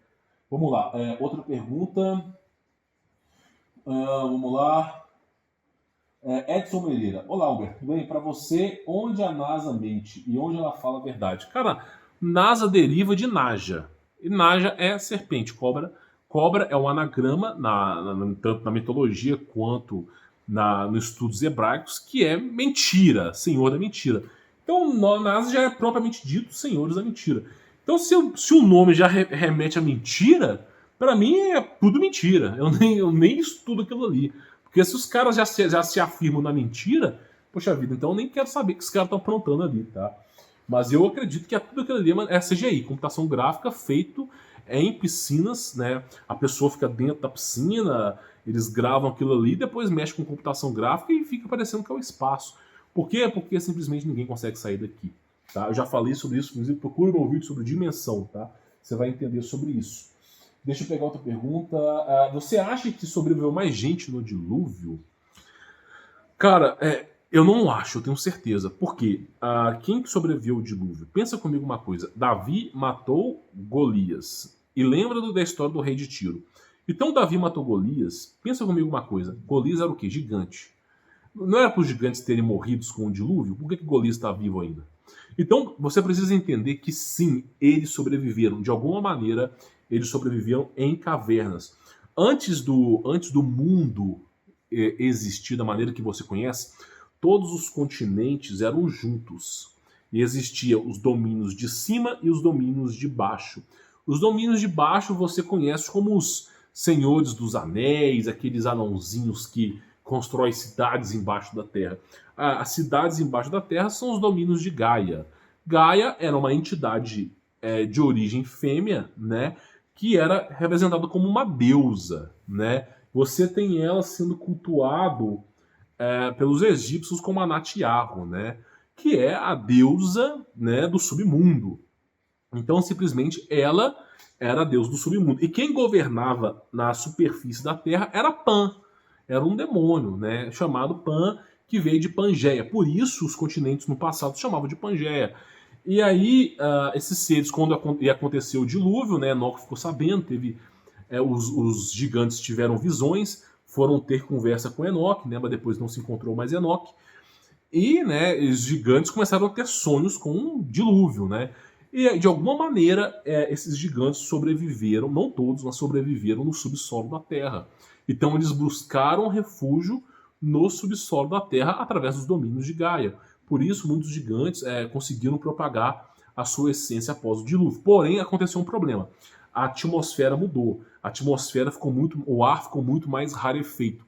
Vamos lá. Outra pergunta. Vamos lá. Edson Moreira. Olá, Albert. Bem, para você, onde a NASA mente e onde ela fala a verdade? Cara, NASA deriva de Naja. E Naja é serpente, cobra. Cobra é um anagrama, tanto na mitologia quanto nos estudos hebraicos, que é mentira, senhor da mentira. Então, NASA já é propriamente dito senhores da mentira. Então, se o nome já remete à mentira, para mim é tudo mentira. Eu nem estudo aquilo ali. Porque se os caras já se afirmam na mentira, poxa vida, então eu nem quero saber o que os caras estão aprontando ali, tá? Mas eu acredito que tudo aquilo ali é CGI, computação gráfica feito em piscinas, né? A pessoa fica dentro da piscina, eles gravam aquilo ali, depois mexe com computação gráfica e fica parecendo que é o espaço. Por quê? Porque simplesmente ninguém consegue sair daqui. Tá? Eu já falei sobre isso, inclusive procure meu vídeo sobre dimensão, tá? Você vai entender sobre isso. Deixa eu pegar outra pergunta. Você acha que sobreviveu mais gente no dilúvio? Cara, eu não acho, eu tenho certeza. Por quê? Quem que sobreviveu ao dilúvio? Pensa comigo uma coisa. Davi matou Golias. E lembra da história do rei de Tiro. Então Davi matou Golias. Pensa comigo uma coisa. Golias era o quê? Gigante. Não era para os gigantes terem morrido com o dilúvio? Por que Golias está vivo ainda? Então você precisa entender que sim, eles sobreviveram. De alguma maneira, eles sobreviveram em cavernas. Antes do mundo existir da maneira que você conhece, todos os continentes eram juntos. E existiam os domínios de cima e os domínios de baixo. Os domínios de baixo você conhece como os senhores dos anéis, aqueles anãozinhos que constroem cidades embaixo da terra. As cidades embaixo da terra são os domínios de Gaia. Gaia era uma entidade de origem fêmea, né, que era representada como uma deusa, né? Você tem ela sendo cultuado pelos egípcios como Anat-Yarro, né? Que é a deusa, né, do submundo. Então, simplesmente, ela era a deusa do submundo. E quem governava na superfície da Terra era Pan. Era um demônio, né, chamado Pan, que veio de Pangeia. Por isso, os continentes no passado se chamavam de Pangeia. E aí, esses seres, quando aconteceu o dilúvio, né, Enoque ficou sabendo, os gigantes tiveram visões, foram ter conversa com Enoque, né, mas depois não se encontrou mais Enoque. E, né, os gigantes começaram a ter sonhos com um dilúvio, né? E, de alguma maneira, esses gigantes sobreviveram, não todos, mas sobreviveram no subsolo da Terra. Então, eles buscaram refúgio no subsolo da Terra através dos domínios de Gaia. Por isso, muitos gigantes conseguiram propagar a sua essência após o dilúvio. Porém, aconteceu um problema. A atmosfera mudou. A atmosfera o ar ficou muito mais rarefeito.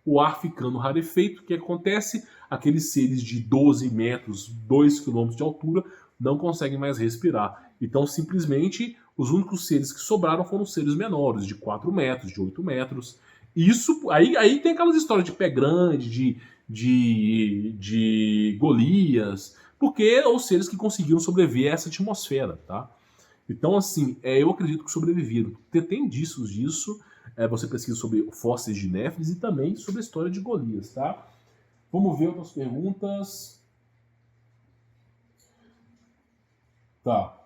O ar ficando rarefeito, o que acontece? Aqueles seres de 12 metros, 2 quilômetros de altura, não conseguem mais respirar. Então, simplesmente, os únicos seres que sobraram foram seres menores, de 4 metros, de 8 metros. Isso, aí tem aquelas histórias de pé grande, de Golias, porque os seres que conseguiram sobreviver a essa atmosfera, tá? Então, assim, eu acredito que sobreviveram. Tem indícios disso, você pesquisa sobre fósseis de Néfris e também sobre a história de Golias, tá? Vamos ver outras perguntas. Tá.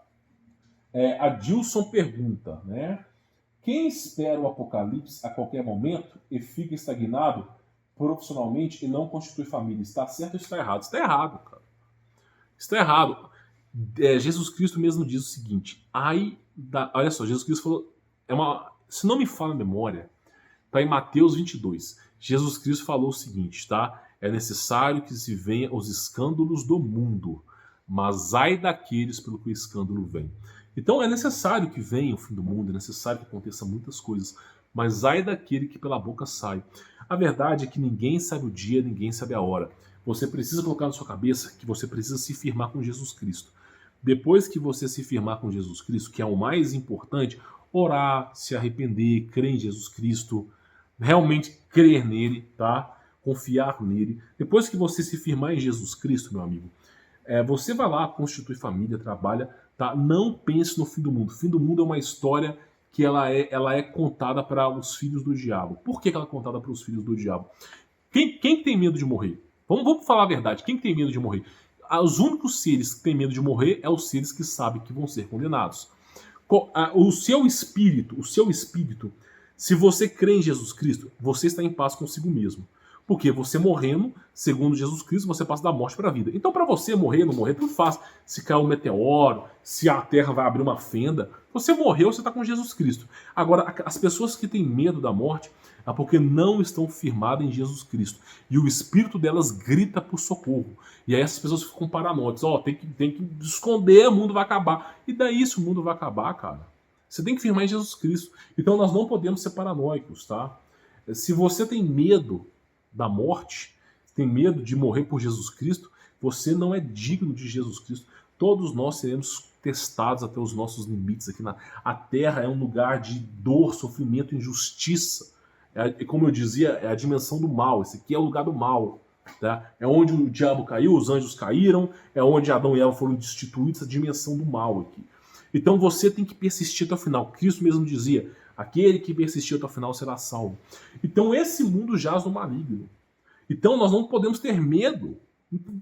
A Dilson pergunta, né? Quem espera o apocalipse a qualquer momento e fica estagnado profissionalmente e não constitui família, está certo ou está errado? Está errado, cara. Está errado. Jesus Cristo mesmo diz o seguinte, olha só, Jesus Cristo falou, se não me falha a memória, está em Mateus 22. Jesus Cristo falou o seguinte, tá? É necessário que se venha os escândalos do mundo, mas ai daqueles pelo que o escândalo vem. Então é necessário que venha o fim do mundo, é necessário que aconteça muitas coisas, mas ai daquele que pela boca sai. A verdade é que ninguém sabe o dia, ninguém sabe a hora. Você precisa colocar na sua cabeça que você precisa se firmar com Jesus Cristo. Depois que você se firmar com Jesus Cristo, que é o mais importante, orar, se arrepender, crer em Jesus Cristo, realmente crer nele, tá? Confiar nele. Depois que você se firmar em Jesus Cristo, meu amigo, você vai lá, constitui família, trabalha, tá? Não pense no fim do mundo. O fim do mundo é uma história que ela é contada para os filhos do diabo. Por que ela é contada para os filhos do diabo? Quem tem medo de morrer? Vamos falar a verdade. Quem tem medo de morrer? Os únicos seres que têm medo de morrer é os seres que sabem que vão ser condenados. O seu espírito, se você crê em Jesus Cristo, você está em paz consigo mesmo. Porque você morrendo, segundo Jesus Cristo, você passa da morte para a vida. Então, para você morrer, não morrer, tudo faz. Se cair um meteoro, se a terra vai abrir uma fenda, você morreu, você está com Jesus Cristo. Agora, as pessoas que têm medo da morte é porque não estão firmadas em Jesus Cristo. E o espírito delas grita por socorro. E aí essas pessoas ficam paranoicas. Tem que esconder, o mundo vai acabar. E daí se o mundo vai acabar, cara? Você tem que firmar em Jesus Cristo. Então nós não podemos ser paranoicos, tá? Se você tem medo da morte, tem medo de morrer por Jesus Cristo, você não é digno de Jesus Cristo. Todos nós seremos testados até os nossos limites aqui a Terra é um lugar de dor, sofrimento, injustiça. Como eu dizia, é a dimensão do mal. Esse aqui é o lugar do mal. Tá? É onde o diabo caiu, os anjos caíram, é onde Adão e Eva foram destituídos, a dimensão do mal aqui. Então você tem que persistir até o final. Cristo mesmo dizia, aquele que persistir até o final será salvo. Então esse mundo jaz no maligno. Então nós não podemos ter medo.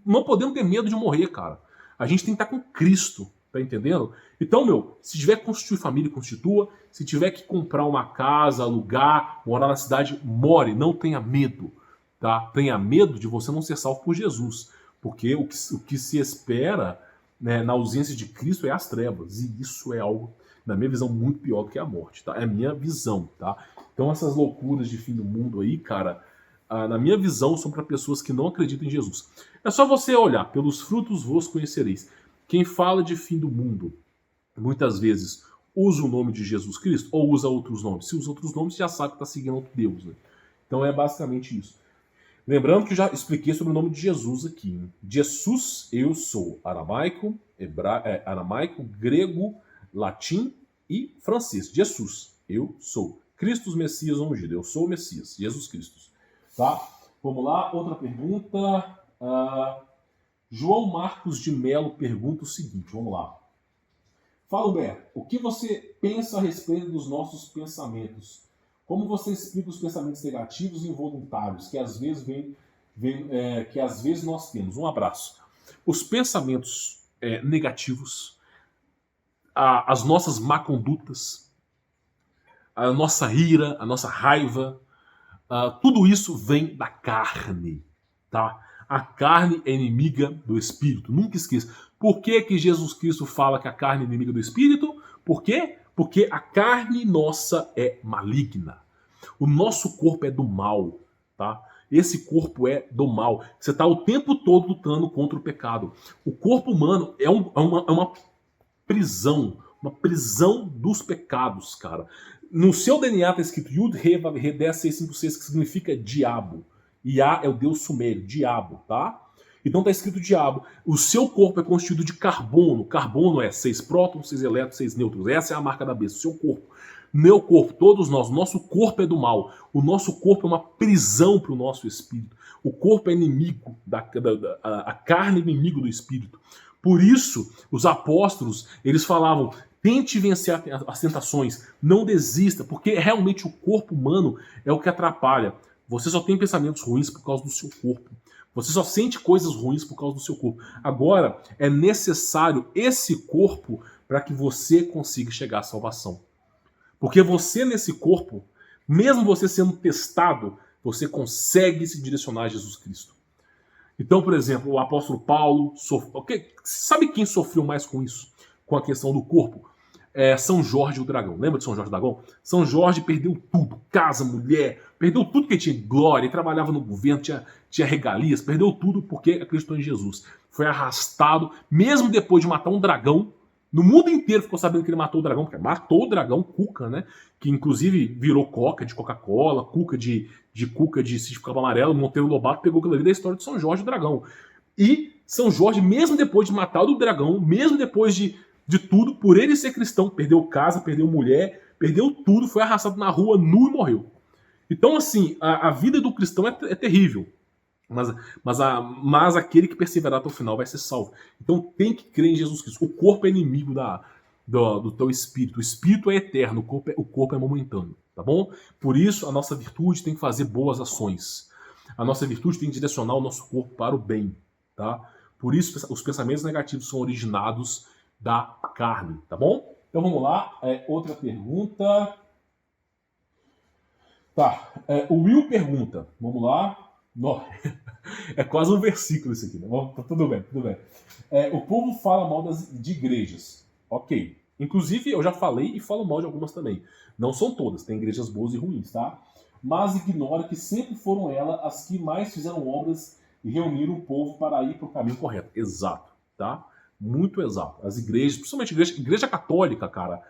Não podemos ter medo de morrer, cara. A gente tem que estar com Cristo. Tá entendendo? Então, se tiver que constituir família, constitua. Se tiver que comprar uma casa, alugar, morar na cidade, more. Não tenha medo. Tá? Tenha medo de você não ser salvo por Jesus. Porque o que se espera, né, na ausência de Cristo é as trevas. E isso é algo, na minha visão, muito pior do que a morte. Tá? É a minha visão. Tá? Então essas loucuras de fim do mundo aí, cara, na minha visão, são para pessoas que não acreditam em Jesus. É só você olhar. Pelos frutos vos conhecereis. Quem fala de fim do mundo, muitas vezes usa o nome de Jesus Cristo ou usa outros nomes. Se usa outros nomes, já sabe que está seguindo outro Deus. Né? Então é basicamente isso. Lembrando que eu já expliquei sobre o nome de Jesus aqui. Hein? Jesus, eu sou. Aramaico, aramaico, grego, latim e francês. Jesus, eu sou. Cristo, Messias ungido. Eu sou o Messias. Jesus Cristo. Tá? Vamos lá. Outra pergunta. João Marcos de Melo pergunta o seguinte, vamos lá. Fala, Humberto, o que você pensa a respeito dos nossos pensamentos? Como você explica os pensamentos negativos e involuntários que às vezes nós temos? Um abraço. Os pensamentos negativos, as nossas má condutas, a nossa ira, a nossa raiva, tudo isso vem da carne, tá? A carne é inimiga do Espírito. Nunca esqueça. Por que Jesus Cristo fala que a carne é inimiga do Espírito? Por quê? Porque a carne nossa é maligna. O nosso corpo é do mal. Tá? Esse corpo é do mal. Você está o tempo todo lutando contra o pecado. O corpo humano é uma prisão. Uma prisão dos pecados, cara. No seu DNA está escrito Yud He Vav He 10656, que significa diabo. Iá é o deus sumério, diabo, tá? Então está escrito diabo. O seu corpo é constituído de carbono. Carbono é 6 prótons, 6 elétrons, 6 nêutrons. Essa é a marca da besta, o seu corpo. Meu corpo, todos nós, nosso corpo é do mal. O nosso corpo é uma prisão para o nosso espírito. O corpo é inimigo, a carne é inimigo do espírito. Por isso, os apóstolos, eles falavam, tente vencer as tentações, não desista, porque realmente o corpo humano é o que atrapalha. Você só tem pensamentos ruins por causa do seu corpo. Você só sente coisas ruins por causa do seu corpo. Agora, é necessário esse corpo para que você consiga chegar à salvação. Porque você nesse corpo, mesmo você sendo testado, você consegue se direcionar a Jesus Cristo. Então, por exemplo, o apóstolo Paulo, sabe quem sofreu mais com isso? Com a questão do corpo? São Jorge o Dragão. Lembra de São Jorge o Dragão? São Jorge perdeu tudo. Casa, mulher, perdeu tudo que tinha glória, ele trabalhava no governo, tinha regalias, perdeu tudo porque acreditou em Jesus. Foi arrastado, mesmo depois de matar um dragão. No mundo inteiro ficou sabendo que ele matou o dragão, porque matou o dragão, Cuca, né? Que inclusive virou Coca de Coca-Cola, Cuca de Sítio Cabo Amarelo, Monteiro Lobato pegou aquilo ali da história de São Jorge o Dragão. E São Jorge, mesmo depois de matar o dragão, mesmo depois de tudo, por ele ser cristão, perdeu casa, perdeu mulher, perdeu tudo, foi arrastado na rua nu e morreu. Então, assim, a vida do cristão é terrível. Mas aquele que perseverar até o final vai ser salvo. Então tem que crer em Jesus Cristo. O corpo é inimigo do teu espírito. O espírito é eterno, o corpo é momentâneo. Tá bom? Por isso, a nossa virtude tem que fazer boas ações. A nossa virtude tem que direcionar o nosso corpo para o bem. Tá? Por isso, os pensamentos negativos são originados da carne. Tá bom? Então vamos lá. Outra pergunta. Tá. O Will pergunta. Vamos lá. Não, é quase um versículo isso aqui, né? Tudo bem, tudo bem. O povo fala mal de igrejas. Ok. Inclusive, eu já falei e falo mal de algumas também. Não são todas, tem igrejas boas e ruins, tá? Mas ignora que sempre foram elas as que mais fizeram obras e reuniram o povo para ir para o caminho correto. Exato, tá? Muito exato. As igrejas, principalmente igreja católica, cara.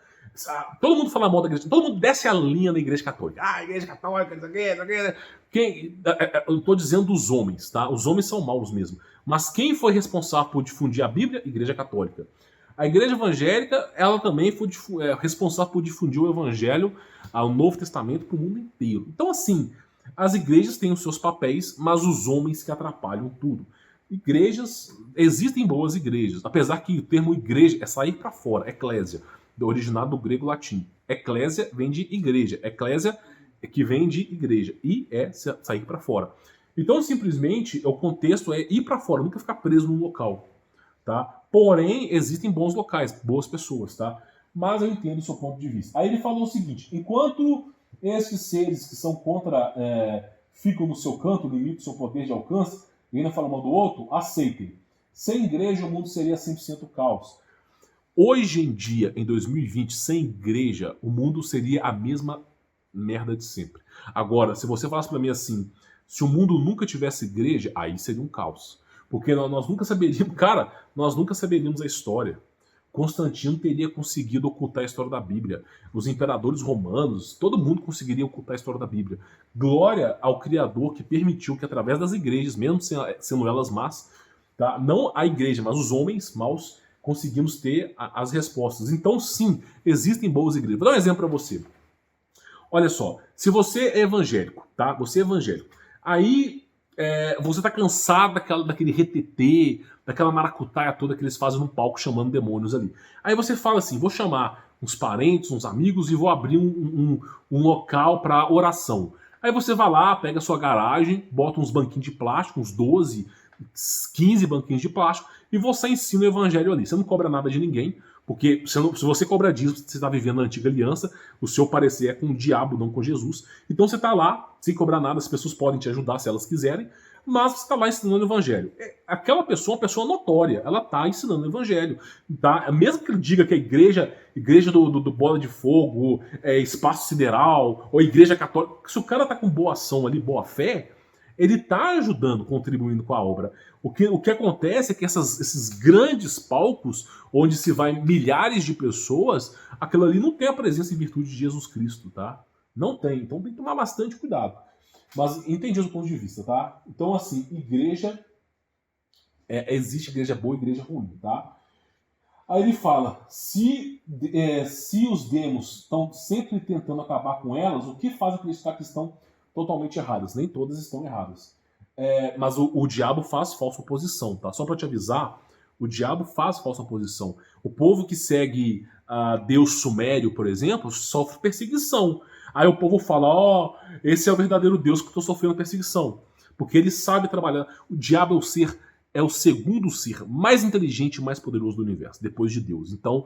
Todo mundo fala mal da igreja, todo mundo desce a linha na igreja católica. Ah, igreja católica, isso aqui. Eu estou dizendo dos homens, tá? Os homens são maus mesmo. Mas quem foi responsável por difundir a Bíblia? Igreja católica. A igreja evangélica, ela também foi responsável por difundir o evangelho, o Novo Testamento, para o mundo inteiro. Então, assim, as igrejas têm os seus papéis, mas os homens que atrapalham tudo. Igrejas, existem boas igrejas, apesar que o termo igreja é sair para fora, eclésia, originado do grego latim. Eclésia vem de igreja, eclésia que vem de igreja, e é sair para fora. Então, simplesmente, o contexto é ir para fora, nunca ficar preso num local, tá? Porém, existem bons locais, boas pessoas, tá? Mas eu entendo o seu ponto de vista. Aí ele falou o seguinte: enquanto esses seres que são contra ficam no seu canto, limitam o seu poder de alcance, e ainda falam mal do outro, aceitem. Sem igreja, o mundo seria 100% caos. Hoje em dia, em 2020, sem igreja, o mundo seria a mesma merda de sempre. Agora, se você falasse pra mim assim, se o mundo nunca tivesse igreja, aí seria um caos. Porque nós nunca saberíamos, cara, nós nunca saberíamos a história. Constantino teria conseguido ocultar a história da Bíblia. Os imperadores romanos, todo mundo conseguiria ocultar a história da Bíblia. Glória ao Criador que permitiu que através das igrejas, mesmo sendo elas más, tá? Não a igreja, mas os homens maus, conseguimos ter as respostas. Então, sim, existem boas igrejas. Vou dar um exemplo para você. Olha só, se você é evangélico, tá? Você é evangélico. Aí você tá cansado daquele retetê, daquela maracutaia toda que eles fazem no palco chamando demônios ali. Aí você fala assim, vou chamar uns parentes, uns amigos e vou abrir um local para oração. Aí você vai lá, pega a sua garagem, bota uns banquinhos de plástico, uns 12, 15 banquinhos de plástico, e você ensina o evangelho ali. Você não cobra nada de ninguém, porque se você cobra dízimo, você está vivendo na antiga aliança, o seu parecer é com o diabo, não com Jesus. Então você está lá, sem cobrar nada, as pessoas podem te ajudar se elas quiserem, mas você está lá ensinando o evangelho. Aquela pessoa é uma pessoa notória, ela está ensinando o evangelho. Tá? Mesmo que ele diga que a igreja do Bola de Fogo, Espaço Sideral, ou igreja católica, se o cara está com boa ação ali, boa fé, Ele está ajudando, contribuindo com a obra. O que acontece é que esses grandes palcos, onde se vai milhares de pessoas, aquilo ali não tem a presença e virtude de Jesus Cristo, tá? Não tem. Então tem que tomar bastante cuidado. Mas entendi o ponto de vista, tá? Então, assim, igreja... existe igreja boa e igreja ruim, tá? Aí ele fala, se os demos estão sempre tentando acabar com elas, o que faz acreditar que estão totalmente erradas? Nem todas estão erradas. Mas o diabo faz falsa oposição, tá? Só para te avisar, o diabo faz falsa oposição. O povo que segue Deus Sumério, por exemplo, sofre perseguição. Aí o povo fala, esse é o verdadeiro Deus que eu estou sofrendo perseguição. Porque ele sabe trabalhar. O diabo é o segundo ser mais inteligente e mais poderoso do universo, depois de Deus. Então,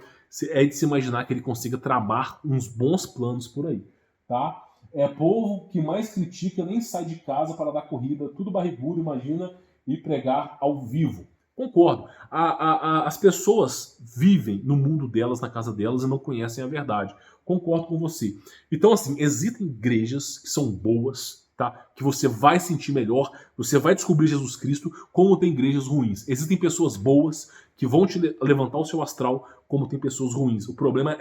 é de se imaginar que ele consiga tramar uns bons planos por aí, tá? Povo que mais critica nem sai de casa para dar corrida, tudo barrigudo, imagina, e pregar ao vivo. Concordo. As pessoas vivem no mundo delas, na casa delas, e não conhecem a verdade. Concordo com você. Então, assim, existem igrejas que são boas, tá? Que você vai sentir melhor, você vai descobrir Jesus Cristo, como tem igrejas ruins. Existem pessoas boas que vão te levantar o seu astral, como tem pessoas ruins. O problema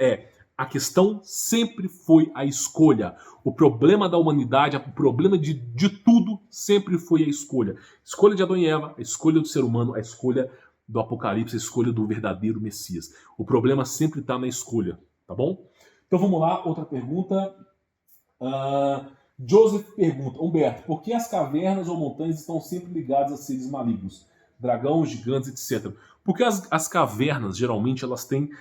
a questão sempre foi a escolha. O problema da humanidade, o problema de tudo sempre foi a escolha. Escolha de Adão e Eva, a escolha do ser humano, a escolha do Apocalipse, a escolha do verdadeiro Messias. O problema sempre está na escolha, tá bom? Então vamos lá, outra pergunta. Joseph pergunta, Humberto, por que as cavernas ou montanhas estão sempre ligadas a seres malignos? Dragões, gigantes, etc. Porque as cavernas, geralmente, elas têm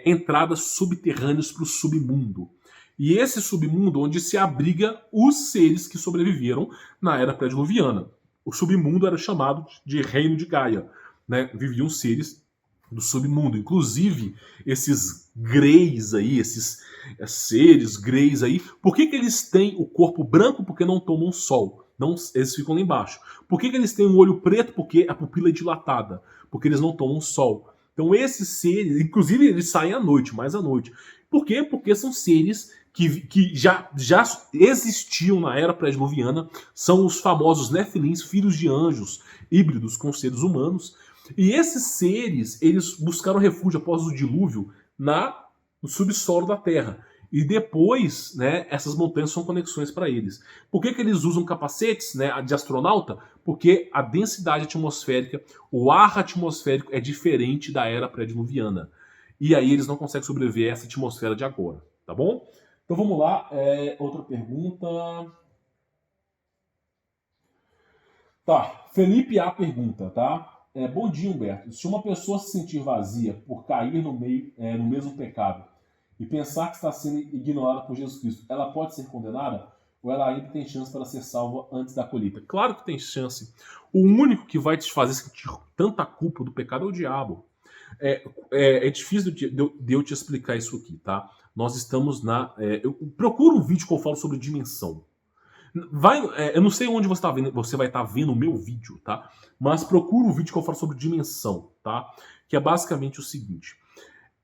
entradas subterrâneas para o submundo. E esse submundo onde se abriga os seres que sobreviveram na era pré-diluviana. O submundo era chamado de Reino de Gaia, né? Viviam seres do submundo. Inclusive, esses greys aí, esses seres greys aí, por que eles têm o corpo branco? Porque não tomam sol. Não, eles ficam lá embaixo. Por que eles têm o olho preto? Porque a pupila é dilatada. Porque eles não tomam sol. Então esses seres, inclusive eles saem à noite, mais à noite. Por quê? Porque são seres que já existiam na era pré-diluviana. São os famosos Nefilins, filhos de anjos, híbridos com seres humanos. E esses seres, eles buscaram refúgio após o dilúvio no subsolo da Terra. E depois, né, essas montanhas são conexões para eles. Por que eles usam capacetes, né, de astronauta? Porque a densidade atmosférica, o ar atmosférico é diferente da era pré-diluviana. E aí eles não conseguem sobreviver a essa atmosfera de agora, tá bom? Então vamos lá, outra pergunta. Tá, Felipe A pergunta, tá? Bom dia, Humberto. Se uma pessoa se sentir vazia por cair no mesmo pecado e pensar que está sendo ignorada por Jesus Cristo, ela pode ser condenada? Ou ela ainda tem chance para ser salva antes da colheita? Claro que tem chance. O único que vai te fazer sentir tanta culpa do pecado é o diabo. É difícil de eu te explicar isso aqui, tá? Nós estamos procura um vídeo que eu falo sobre dimensão. Eu não sei onde você vai estar vendo o meu vídeo, tá? Mas procura um vídeo que eu falo sobre dimensão, tá? Que é basicamente o seguinte.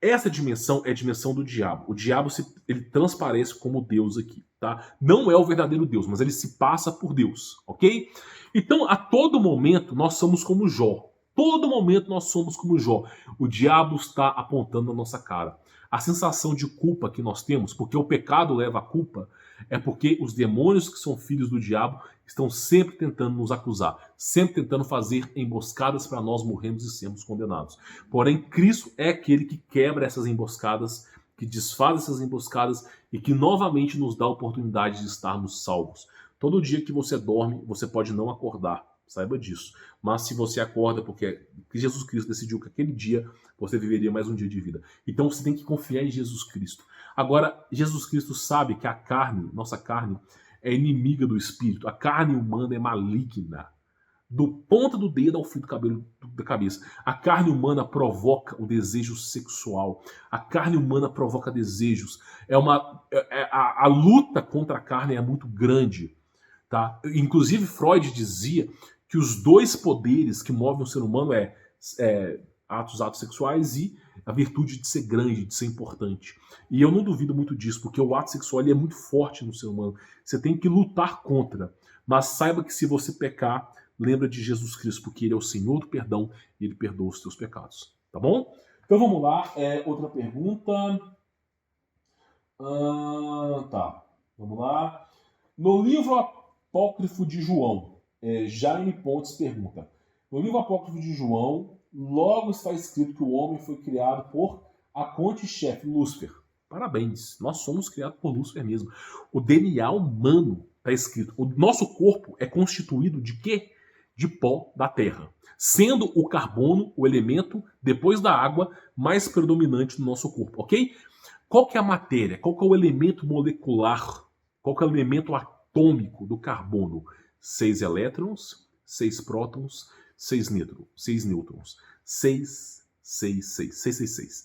Essa dimensão é a dimensão do diabo. O diabo ele transparece como Deus aqui, tá? Não é o verdadeiro Deus, mas ele se passa por Deus, ok? Então, a todo momento, nós somos como Jó. Todo momento nós somos como Jó. O diabo está apontando na nossa cara. A sensação de culpa que nós temos, porque o pecado leva à culpa, é porque os demônios que são filhos do diabo estão sempre tentando nos acusar, sempre tentando fazer emboscadas para nós morrermos e sermos condenados. Porém, Cristo é aquele que quebra essas emboscadas, que desfaz essas emboscadas e que novamente nos dá a oportunidade de estarmos salvos. Todo dia que você dorme, você pode não acordar. Saiba disso. Mas se você acorda porque Jesus Cristo decidiu que aquele dia você viveria mais um dia de vida. Então você tem que confiar em Jesus Cristo. Agora, Jesus Cristo sabe que a carne, nossa carne, é inimiga do espírito. A carne humana é maligna. Do ponta do dedo ao fio do cabelo da cabeça. A carne humana provoca o desejo sexual. A carne humana provoca desejos. A luta contra a carne é muito grande. Tá? Inclusive, Freud dizia que os dois poderes que movem o ser humano atos sexuais e a virtude de ser grande, de ser importante. E eu não duvido muito disso, porque o ato sexual é muito forte no ser humano. Você tem que lutar contra. Mas saiba que se você pecar, lembra de Jesus Cristo, porque Ele é o Senhor do perdão e Ele perdoa os teus pecados. Tá bom? Então vamos lá, outra pergunta. Tá, vamos lá. No livro apócrifo de João, Jaime Pontes pergunta: no livro apócrifo de João, logo está escrito que o homem foi criado por Aconte-chefe Lúcifer. Parabéns, nós somos criados por Lúcifer mesmo. O DNA humano está escrito. O nosso corpo é constituído de quê? De pó da terra, sendo o carbono o elemento, depois da água, mais predominante no nosso corpo, ok? Qual que é a matéria? Qual que é o elemento molecular? Qual que é o elemento atômico do carbono? 6 elétrons, 6 prótons, 6 nêutrons. 666.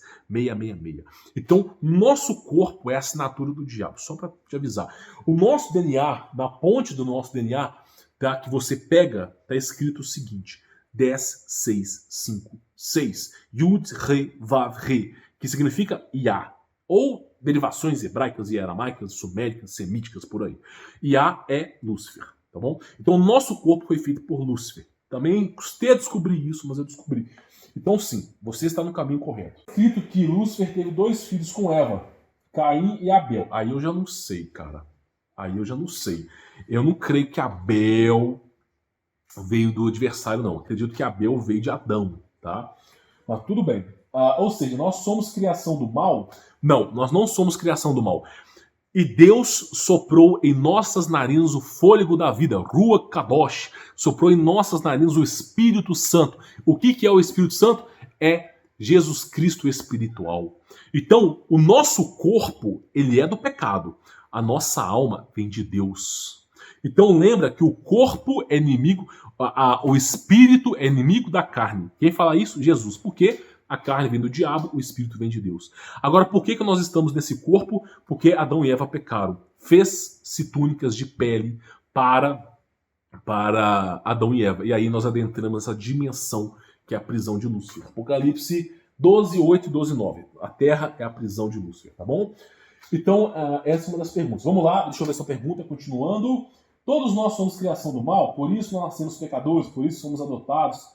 Então, nosso corpo é a assinatura do diabo, só para te avisar. O nosso DNA, na ponte do nosso DNA, tá, que você pega, tá escrito o seguinte: 10, 6, 5, 6. Yud, Re, Vav, Re, que significa Iá. Ou derivações hebraicas e aramaicas, suméricas, semíticas, por aí. Iá é Lúcifer, tá bom? Então, o nosso corpo foi feito por Lúcifer. Também custei a descobrir isso, mas eu descobri. Então, sim, você está no caminho correto. Escrito que Lúcifer teve 2 filhos com Eva, Caim e Abel. Aí eu já não sei, cara. Aí eu já não sei. Eu não creio que Abel veio do adversário, não. Acredito que Abel veio de Adão, tá? Mas tudo bem. Ou seja, nós somos criação do mal? Não, nós não somos criação do mal. E Deus soprou em nossas narinas o fôlego da vida, Ruach Kadosh, soprou em nossas narinas o Espírito Santo. O que é o Espírito Santo? É Jesus Cristo espiritual. Então, o nosso corpo, ele é do pecado. A nossa alma vem de Deus. Então, lembra que o corpo é inimigo, o espírito é inimigo da carne. Quem fala isso? Jesus. Por quê? A carne vem do diabo, o espírito vem de Deus. Agora, por que nós estamos nesse corpo? Porque Adão e Eva pecaram. Fez-se túnicas de pele para Adão e Eva. E aí nós adentramos essa dimensão que é a prisão de Lúcifer. Apocalipse 12, 8 e 12, 9. A terra é a prisão de Lúcifer, tá bom? Então, essa é uma das perguntas. Vamos lá, deixa eu ver essa pergunta, continuando. Todos nós somos criação do mal, por isso nós nascemos pecadores, por isso somos adotados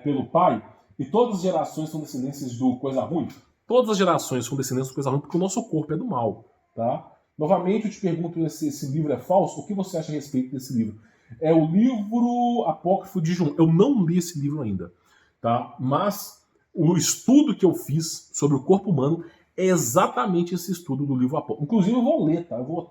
pelo Pai. E todas as gerações são descendências do coisa ruim? Todas as gerações são descendências do coisa ruim porque o nosso corpo é do mal, tá? Novamente, eu te pergunto se esse livro é falso. O que você acha a respeito desse livro? É o livro apócrifo de João. Eu não li esse livro ainda, tá? Mas o estudo que eu fiz sobre o corpo humano é exatamente esse estudo do livro apócrifo. Inclusive, eu vou ler, tá? Eu vou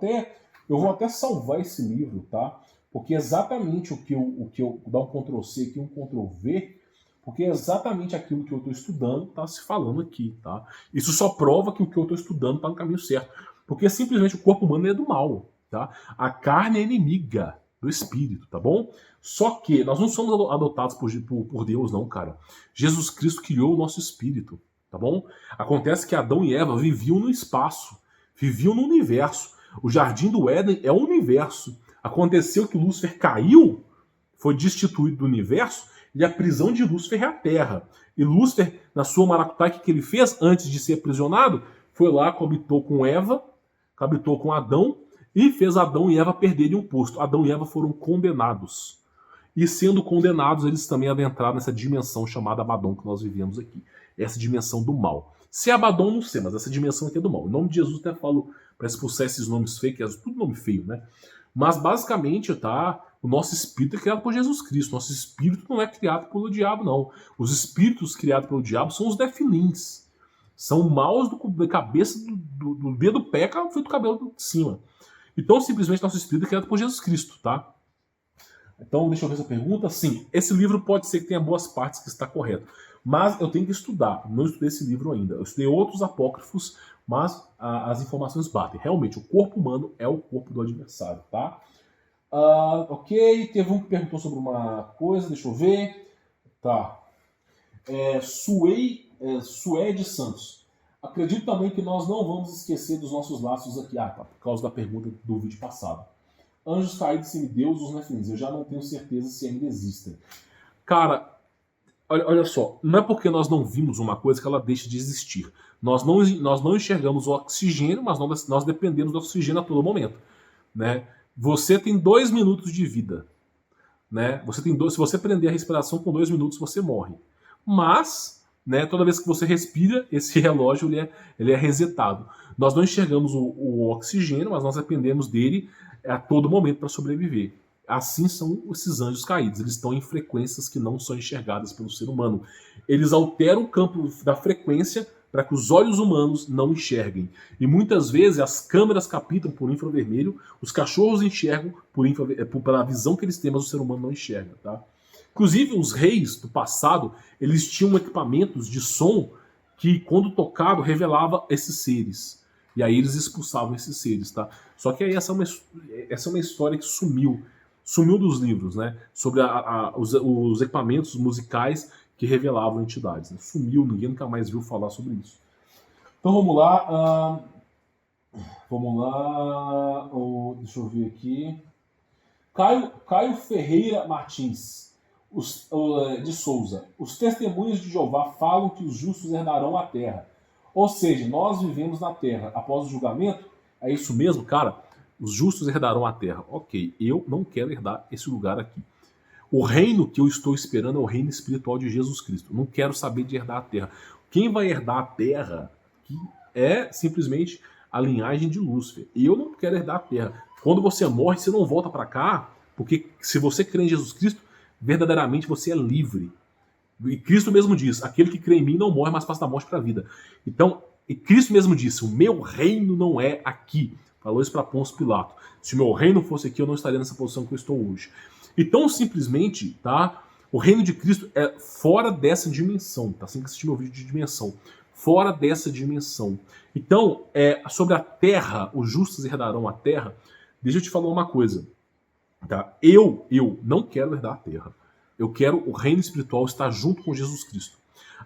até salvar esse livro, tá? Porque é exatamente o que eu dar um Ctrl+C aqui, um Ctrl+V, porque é exatamente aquilo que eu estou estudando está se falando aqui, tá? Isso só prova que o que eu estou estudando está no caminho certo. Porque simplesmente o corpo humano é do mal, tá? A carne é inimiga do espírito, tá bom? Só que nós não somos adotados por Deus, não, cara. Jesus Cristo criou o nosso espírito, tá bom? Acontece que Adão e Eva viviam no espaço, viviam no universo. O Jardim do Éden é o universo. Aconteceu que Lúcifer caiu, foi destituído do universo, e a prisão de Lúcifer é a terra. E Lúcifer, na sua maracutaia, o que ele fez antes de ser aprisionado? Foi lá, coabitou com Eva, coabitou com Adão, e fez Adão e Eva perderem o posto. Adão e Eva foram condenados. E sendo condenados, eles também adentraram nessa dimensão chamada Abaddon que nós vivemos aqui. Essa dimensão do mal. Se é Abaddon, não sei, mas essa dimensão aqui é do mal. Em nome de Jesus, até falo para expulsar esses nomes feios, que é tudo nome feio, né? Mas basicamente, tá? O nosso espírito é criado por Jesus Cristo. Nosso espírito não é criado pelo diabo, não. Os espíritos criados pelo diabo são os defilins. São maus da cabeça do dedo do pé, foi do cabelo de cima. Então, simplesmente, nosso espírito é criado por Jesus Cristo, tá? Então, deixa eu ver essa pergunta. Sim, esse livro pode ser que tenha boas partes que está correto. Mas eu tenho que estudar. Não estudei esse livro ainda. Eu estudei outros apócrifos, mas as informações batem. Realmente, o corpo humano é o corpo do adversário, tá? Ok, teve um que perguntou sobre uma coisa, deixa eu ver. Tá. Suede Santos. Acredito também que nós não vamos esquecer dos nossos laços aqui. Tá, por causa da pergunta do vídeo passado. Anjos caídos, semideus, os nefilins. Eu já não tenho certeza se ainda existem. Cara, olha só. Não é porque nós não vimos uma coisa que ela deixa de existir. Nós não enxergamos o oxigênio, mas nós dependemos do oxigênio a todo momento, né? você tem 2 minutos de vida, né? Se você prender a respiração com 2 minutos, você morre. Mas, né, toda vez que você respira, esse relógio ele é resetado. Nós não enxergamos o oxigênio, mas nós dependemos dele a todo momento para sobreviver. Assim são esses anjos caídos. Eles estão em frequências que não são enxergadas pelo ser humano. Eles alteram o campo da frequência para que os olhos humanos não enxerguem. E muitas vezes as câmeras captam por infravermelho, os cachorros enxergam pela visão que eles têm, mas o ser humano não enxerga. Tá? Inclusive, os reis do passado, eles tinham equipamentos de som que, quando tocado, revelava esses seres. E aí eles expulsavam esses seres. Tá? Só que aí essa é uma história que sumiu dos livros, né? Sobre os equipamentos musicais que revelavam entidades. Né? Sumiu, ninguém nunca mais viu falar sobre isso. Então vamos lá. Deixa eu ver aqui. Caio Ferreira Martins, de Souza. Os testemunhos de Jeová falam que os justos herdarão a terra. Ou seja, nós vivemos na terra. Após o julgamento, é isso mesmo, cara? Os justos herdarão a terra. Ok, eu não quero herdar esse lugar aqui. O reino que eu estou esperando é o reino espiritual de Jesus Cristo. Não quero saber de herdar a terra. Quem vai herdar a terra é simplesmente a linhagem de Lúcifer. E eu não quero herdar a terra. Quando você morre, você não volta para cá, porque se você crê em Jesus Cristo, verdadeiramente você é livre. E Cristo mesmo diz, aquele que crê em mim não morre, mas passa da morte para a vida. Então, e Cristo mesmo disse, o meu reino não é aqui. Falou isso para Pôncio Pilato. Se o meu reino fosse aqui, eu não estaria nessa posição que eu estou hoje. Então, simplesmente, tá? O reino de Cristo é fora dessa dimensão, tá? Assim que assistir meu vídeo de dimensão. Fora dessa dimensão. Então, sobre a terra, os justos herdarão a terra. Deixa eu te falar uma coisa. Tá? Eu não quero herdar a terra. Eu quero o reino espiritual estar junto com Jesus Cristo.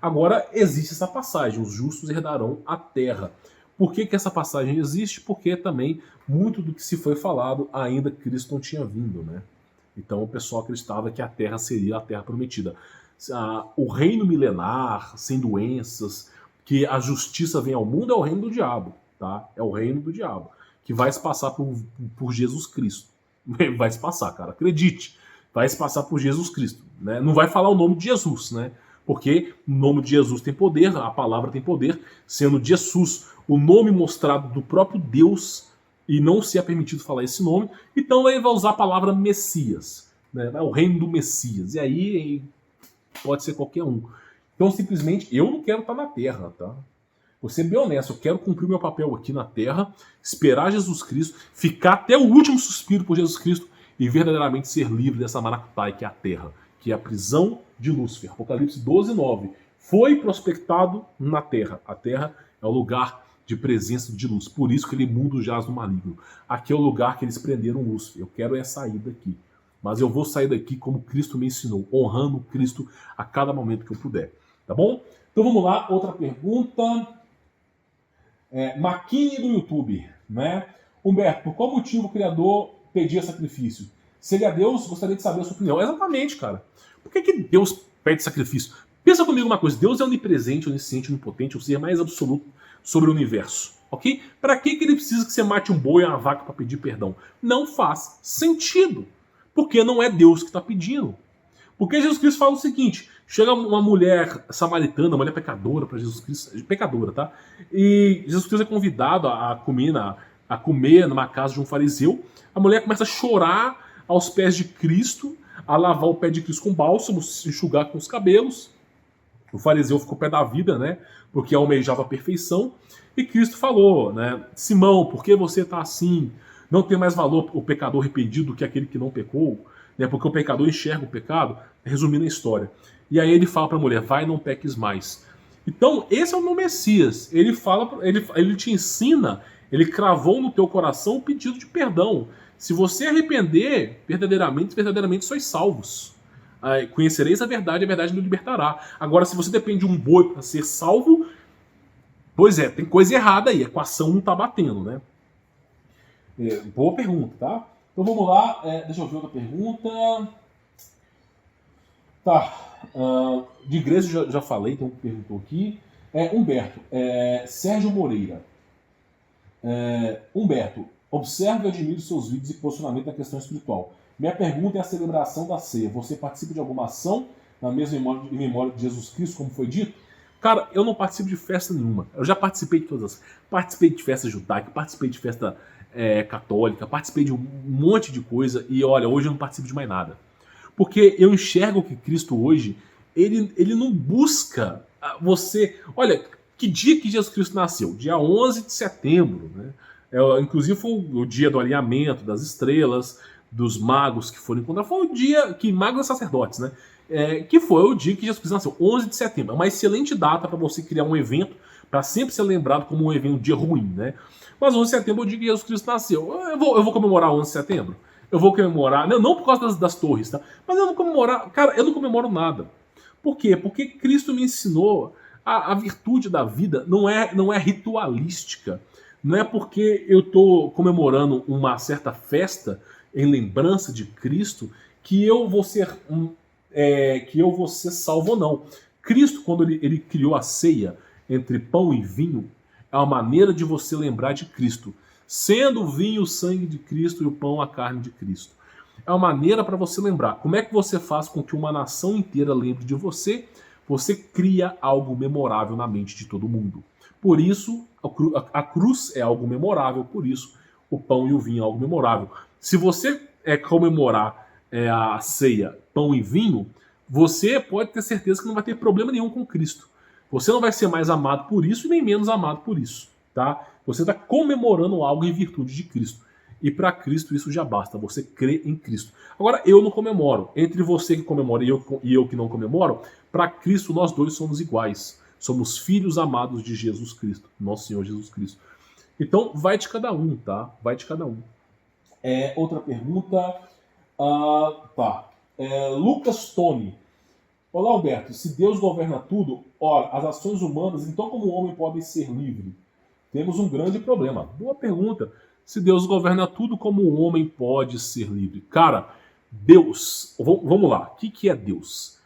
Agora, existe essa passagem, os justos herdarão a terra. Por que essa passagem existe? Porque também muito do que se foi falado ainda Cristo não tinha vindo, né? Então o pessoal acreditava que a terra seria a terra prometida. O reino milenar, sem doenças, que a justiça vem ao mundo, é o reino do diabo, tá? É o reino do diabo, que vai se passar por Jesus Cristo. Vai se passar, cara, acredite. Vai se passar por Jesus Cristo, né? Não vai falar o nome de Jesus, né? Porque o nome de Jesus tem poder, a palavra tem poder, sendo Jesus o nome mostrado do próprio Deus, e não se é permitido falar esse nome, então ele vai usar a palavra Messias, né? O reino do Messias, e aí pode ser qualquer um. Então, simplesmente, eu não quero estar na Terra, tá? Vou ser bem honesto, eu quero cumprir meu papel aqui na Terra, esperar Jesus Cristo, ficar até o último suspiro por Jesus Cristo e verdadeiramente ser livre dessa maracutaia que é a Terra, que é a prisão de Lúcifer. Apocalipse 12:9. Foi prospectado na Terra. A Terra é o lugar de presença de luz. Por isso que ele mundo jaz no maligno. Aqui é o lugar que eles prenderam Lúcifer. Eu quero sair daqui. Mas eu vou sair daqui como Cristo me ensinou, honrando Cristo a cada momento que eu puder. Tá bom? Então vamos lá, outra pergunta. Maquine do YouTube, né? Humberto, por qual motivo o Criador pedia sacrifício? Se ele é Deus, gostaria de saber a sua opinião. Exatamente, cara. Por que Deus pede sacrifício? Pensa comigo uma coisa, Deus é onipresente, onisciente, onipotente, o ser mais absoluto sobre o universo, ok? Para que ele precisa que você mate um boi ou uma vaca para pedir perdão? Não faz sentido, porque não é Deus que está pedindo. Porque Jesus Cristo fala o seguinte, chega uma mulher samaritana, uma mulher pecadora para Jesus Cristo, pecadora, tá? E Jesus Cristo é convidado a comer numa casa de um fariseu, a mulher começa a chorar aos pés de Cristo, a lavar o pé de Cristo com bálsamo, se enxugar com os cabelos. O fariseu ficou pé da vida, né? Porque almejava a perfeição. E Cristo falou, né? Simão, por que você está assim? Não tem mais valor o pecador arrependido do que aquele que não pecou? Né? Porque o pecador enxerga o pecado, resumindo a história. E aí ele fala para a mulher, vai, não peques mais. Então, esse é o meu Messias. Ele fala, ele te ensina, ele cravou no teu coração o pedido de perdão. Se você arrepender, verdadeiramente sois salvos. Conhecereis a verdade me libertará. Agora, se você depende de um boi para ser salvo, pois tem coisa errada aí, a equação não está batendo, né? Boa pergunta, tá? Então vamos lá, deixa eu ver outra pergunta. Tá, de igreja já falei, então perguntou aqui. Humberto, Sérgio Moreira. Humberto, Observe e admire seus vídeos e posicionamento na questão espiritual. Minha pergunta é a celebração da ceia. Você participa de alguma ação na mesma em memória de Jesus Cristo, como foi dito? Cara, eu não participo de festa nenhuma. Eu já participei de todas. Participei de festa judaica, participei de festa católica, participei de um monte de coisa e olha, hoje eu não participo de mais nada. Porque eu enxergo que Cristo hoje, ele não busca você... Olha, que dia que Jesus Cristo nasceu? Dia 11 de setembro, né? Inclusive foi o dia do alinhamento das estrelas, dos magos que foram encontrar. Foi o dia que magos e sacerdotes, né? Que foi o dia que Jesus Cristo nasceu, 11 de setembro. É uma excelente data para você criar um evento, para sempre ser lembrado como um dia ruim, né? Mas 11 de setembro é o dia que Jesus Cristo nasceu. Eu vou comemorar 11 de setembro? Eu vou comemorar, não por causa das torres, tá? Mas eu vou comemorar, cara, eu não comemoro nada. Por quê? Porque Cristo me ensinou a virtude da vida não é ritualística. Não é porque eu estou comemorando uma certa festa em lembrança de Cristo que eu vou ser salvo ou não. Cristo, quando ele criou a ceia entre pão e vinho, é uma maneira de você lembrar de Cristo. Sendo o vinho o sangue de Cristo e o pão a carne de Cristo. É uma maneira para você lembrar. Como é que você faz com que uma nação inteira lembre de você? Você cria algo memorável na mente de todo mundo. Por isso, a cruz é algo memorável, por isso o pão e o vinho é algo memorável. Se você comemorar a ceia, pão e vinho, você pode ter certeza que não vai ter problema nenhum com Cristo. Você não vai ser mais amado por isso e nem menos amado por isso. Tá? Você está comemorando algo em virtude de Cristo. E para Cristo isso já basta, você crê em Cristo. Agora, eu não comemoro. Entre você que comemora e eu que não comemoro, para Cristo nós dois somos iguais. Somos filhos amados de Jesus Cristo, nosso Senhor Jesus Cristo. Então, vai de cada um, tá? Vai de cada um. Outra pergunta. Lucas Tony. Olá, Alberto. Se Deus governa tudo, ora, as ações humanas, então como o homem pode ser livre? Temos um grande problema. Boa pergunta. Se Deus governa tudo, como o homem pode ser livre? Cara, Deus... Vamos lá. O que é Deus?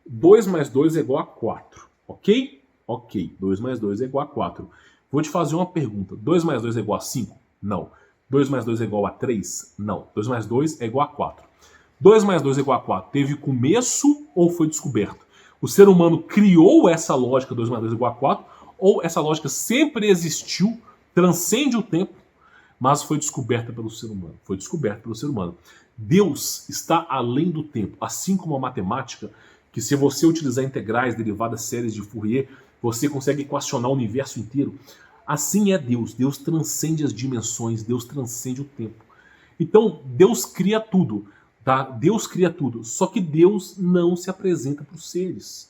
2 mais 2 é igual a 4. Ok? Ok. 2 mais 2 é igual a 4. Vou te fazer uma pergunta. 2 mais 2 é igual a 5? Não. 2 mais 2 é igual a 3? Não. 2 mais 2 é igual a 4. 2 mais 2 é igual a 4. Teve começo ou foi descoberto? O ser humano criou essa lógica 2 mais 2 é igual a 4? Ou essa lógica sempre existiu, transcende o tempo, mas foi descoberta pelo ser humano. Foi descoberta pelo ser humano. Deus está além do tempo, assim como a matemática, que se você utilizar integrais, derivadas, séries de Fourier, você consegue equacionar o universo inteiro. Assim é Deus. Deus transcende as dimensões, Deus transcende o tempo. Então, Deus cria tudo, tá? Deus cria tudo, só que Deus não se apresenta para os seres.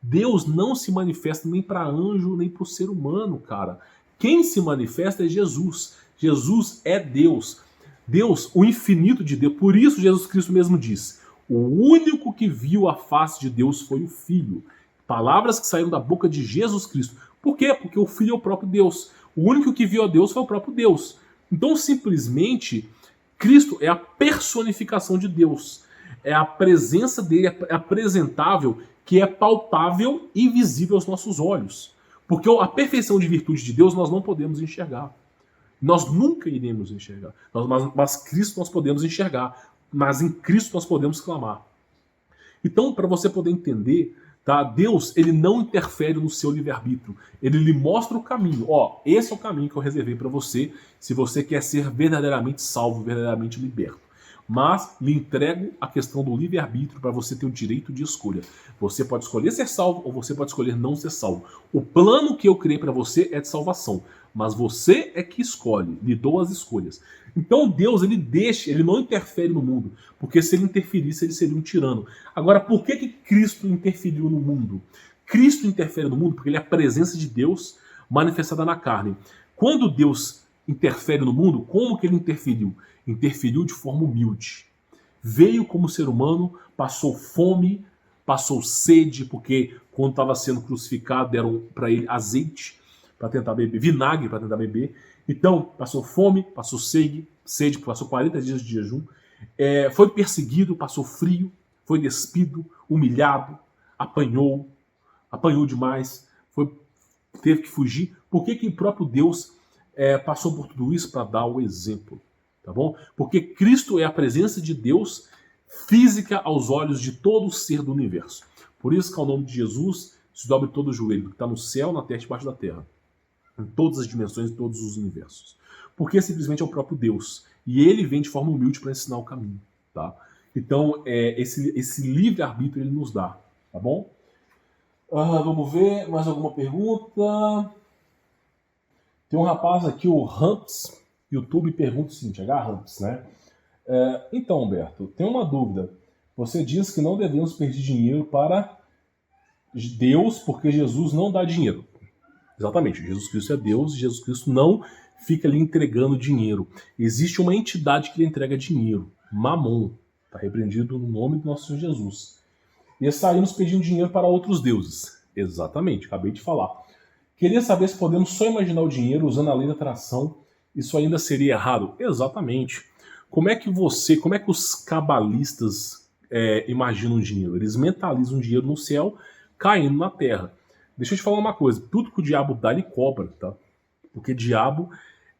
Deus não se manifesta nem para anjo, nem para o ser humano, cara. Quem se manifesta é Jesus. Jesus é Deus. Deus, o infinito de Deus. Por isso Jesus Cristo mesmo diz: o único que viu a face de Deus foi o Filho. Palavras que saíram da boca de Jesus Cristo. Por quê? Porque o Filho é o próprio Deus. O único que viu a Deus foi o próprio Deus. Então, simplesmente, Cristo é a personificação de Deus. É a presença dele, é apresentável, que é palpável e visível aos nossos olhos. Porque a perfeição de virtude de Deus nós não podemos enxergar. Nós nunca iremos enxergar. Mas Cristo nós podemos enxergar. Mas em Cristo nós podemos clamar. Então, para você poder entender, tá? Deus ele não interfere no seu livre-arbítrio. Ele lhe mostra o caminho. Ó, esse é o caminho que eu reservei para você, se você quer ser verdadeiramente salvo, verdadeiramente liberto. Mas lhe entrego a questão do livre-arbítrio para você ter o direito de escolha. Você pode escolher ser salvo ou você pode escolher não ser salvo. O plano que eu criei para você é de salvação, mas você é que escolhe, lhe dou as escolhas. Então Deus ele não interfere no mundo, porque se ele interferisse ele seria um tirano. Agora, por que Cristo interferiu no mundo? Cristo interfere no mundo porque ele é a presença de Deus manifestada na carne. Quando Deus interfere no mundo, como que ele interferiu? Interferiu de forma humilde. Veio como ser humano, passou fome, passou sede, porque quando estava sendo crucificado deram para ele azeite para tentar beber, vinagre para tentar beber. Então, passou fome, passou sede, passou 40 dias de jejum, foi perseguido, passou frio, foi despido, humilhado, apanhou demais, teve que fugir. Por que o próprio Deus passou por tudo isso para dar o exemplo, tá bom? Porque Cristo é a presença de Deus física aos olhos de todo ser do universo. Por isso que ao nome de Jesus se dobre todo o joelho, que está no céu, na terra e debaixo da terra. Em todas as dimensões, em todos os universos. Porque simplesmente é o próprio Deus. E ele vem de forma humilde para ensinar o caminho, tá? Então, esse livre-arbítrio ele nos dá, tá bom? Vamos ver, mais alguma pergunta? Tem um rapaz aqui, o Ramps, YouTube, pergunta o seguinte, Ramps, né? Então, Humberto, tem uma dúvida. Você diz que não devemos pedir dinheiro para Deus porque Jesus não dá dinheiro. Exatamente, Jesus Cristo é Deus e Jesus Cristo não fica ali entregando dinheiro. Existe uma entidade que lhe entrega dinheiro, Mamon, está repreendido no nome do nosso Senhor Jesus. E saímos pedindo dinheiro para outros deuses. Exatamente, acabei de falar. Queria saber se podemos só imaginar o dinheiro usando a lei da atração. Isso ainda seria errado? Exatamente. Como é que os cabalistas imaginam o dinheiro? Eles mentalizam o dinheiro no céu caindo na terra. Deixa eu te falar uma coisa. Tudo que o diabo dá, ele cobra, tá? Porque diabo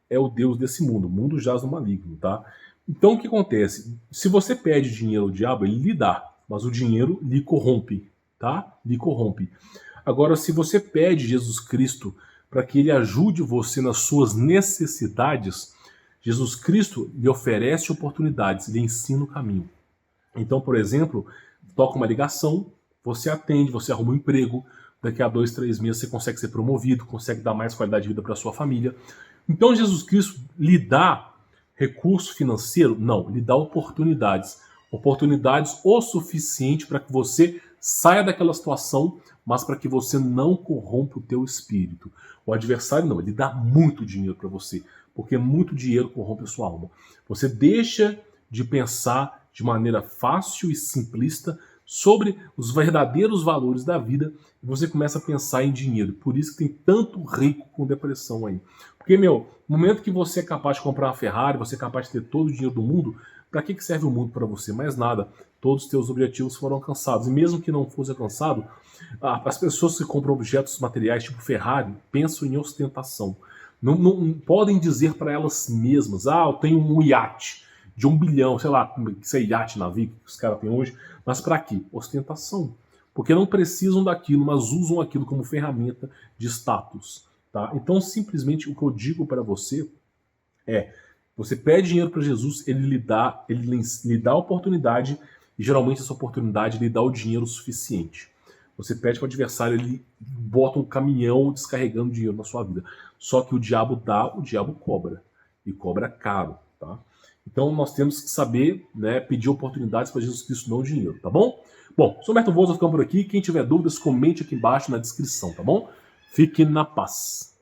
é o deus desse mundo. O mundo jaz no maligno, tá? Então o que acontece? Se você pede dinheiro ao diabo, ele lhe dá. Mas o dinheiro lhe corrompe, tá? Lhe corrompe. Agora, se você pede Jesus Cristo para que ele ajude você nas suas necessidades, Jesus Cristo lhe oferece oportunidades, lhe ensina o caminho. Então, por exemplo, toca uma ligação, você atende, você arruma um emprego, daqui a 2, 3 meses você consegue ser promovido, consegue dar mais qualidade de vida para sua família. Então, Jesus Cristo lhe dá recurso financeiro? Não, lhe dá oportunidades. Oportunidades o suficiente para que você saia daquela situação, mas para que você não corrompa o teu espírito. O adversário não, ele dá muito dinheiro para você, porque muito dinheiro corrompe a sua alma. Você deixa de pensar de maneira fácil e simplista sobre os verdadeiros valores da vida e você começa a pensar em dinheiro. Por isso que tem tanto rico com depressão aí. Porque, no momento que você é capaz de comprar uma Ferrari, você é capaz de ter todo o dinheiro do mundo, para que serve o mundo para você? Mais nada. Todos os teus objetivos foram alcançados. E mesmo que não fosse alcançado, as pessoas que compram objetos materiais tipo Ferrari pensam em ostentação. Não podem dizer para elas mesmas, eu tenho um iate de 1 bilhão, sei lá, que é iate, navio que os caras têm hoje, mas para quê? Ostentação. Porque não precisam daquilo, mas usam aquilo como ferramenta de status. Tá? Então, simplesmente, o que eu digo para você é, você pede dinheiro para Jesus, ele lhe dá a oportunidade, e geralmente essa oportunidade lhe dá o dinheiro suficiente. Você pede para o adversário, ele bota um caminhão descarregando dinheiro na sua vida. Só que o diabo dá, o diabo cobra. E cobra caro, tá? Então nós temos que saber, né, pedir oportunidades para Jesus Cristo, não dinheiro, tá bom? Bom, sou Humberto Voz, vou ficando por aqui. Quem tiver dúvidas, comente aqui embaixo na descrição, tá bom? Fique na paz.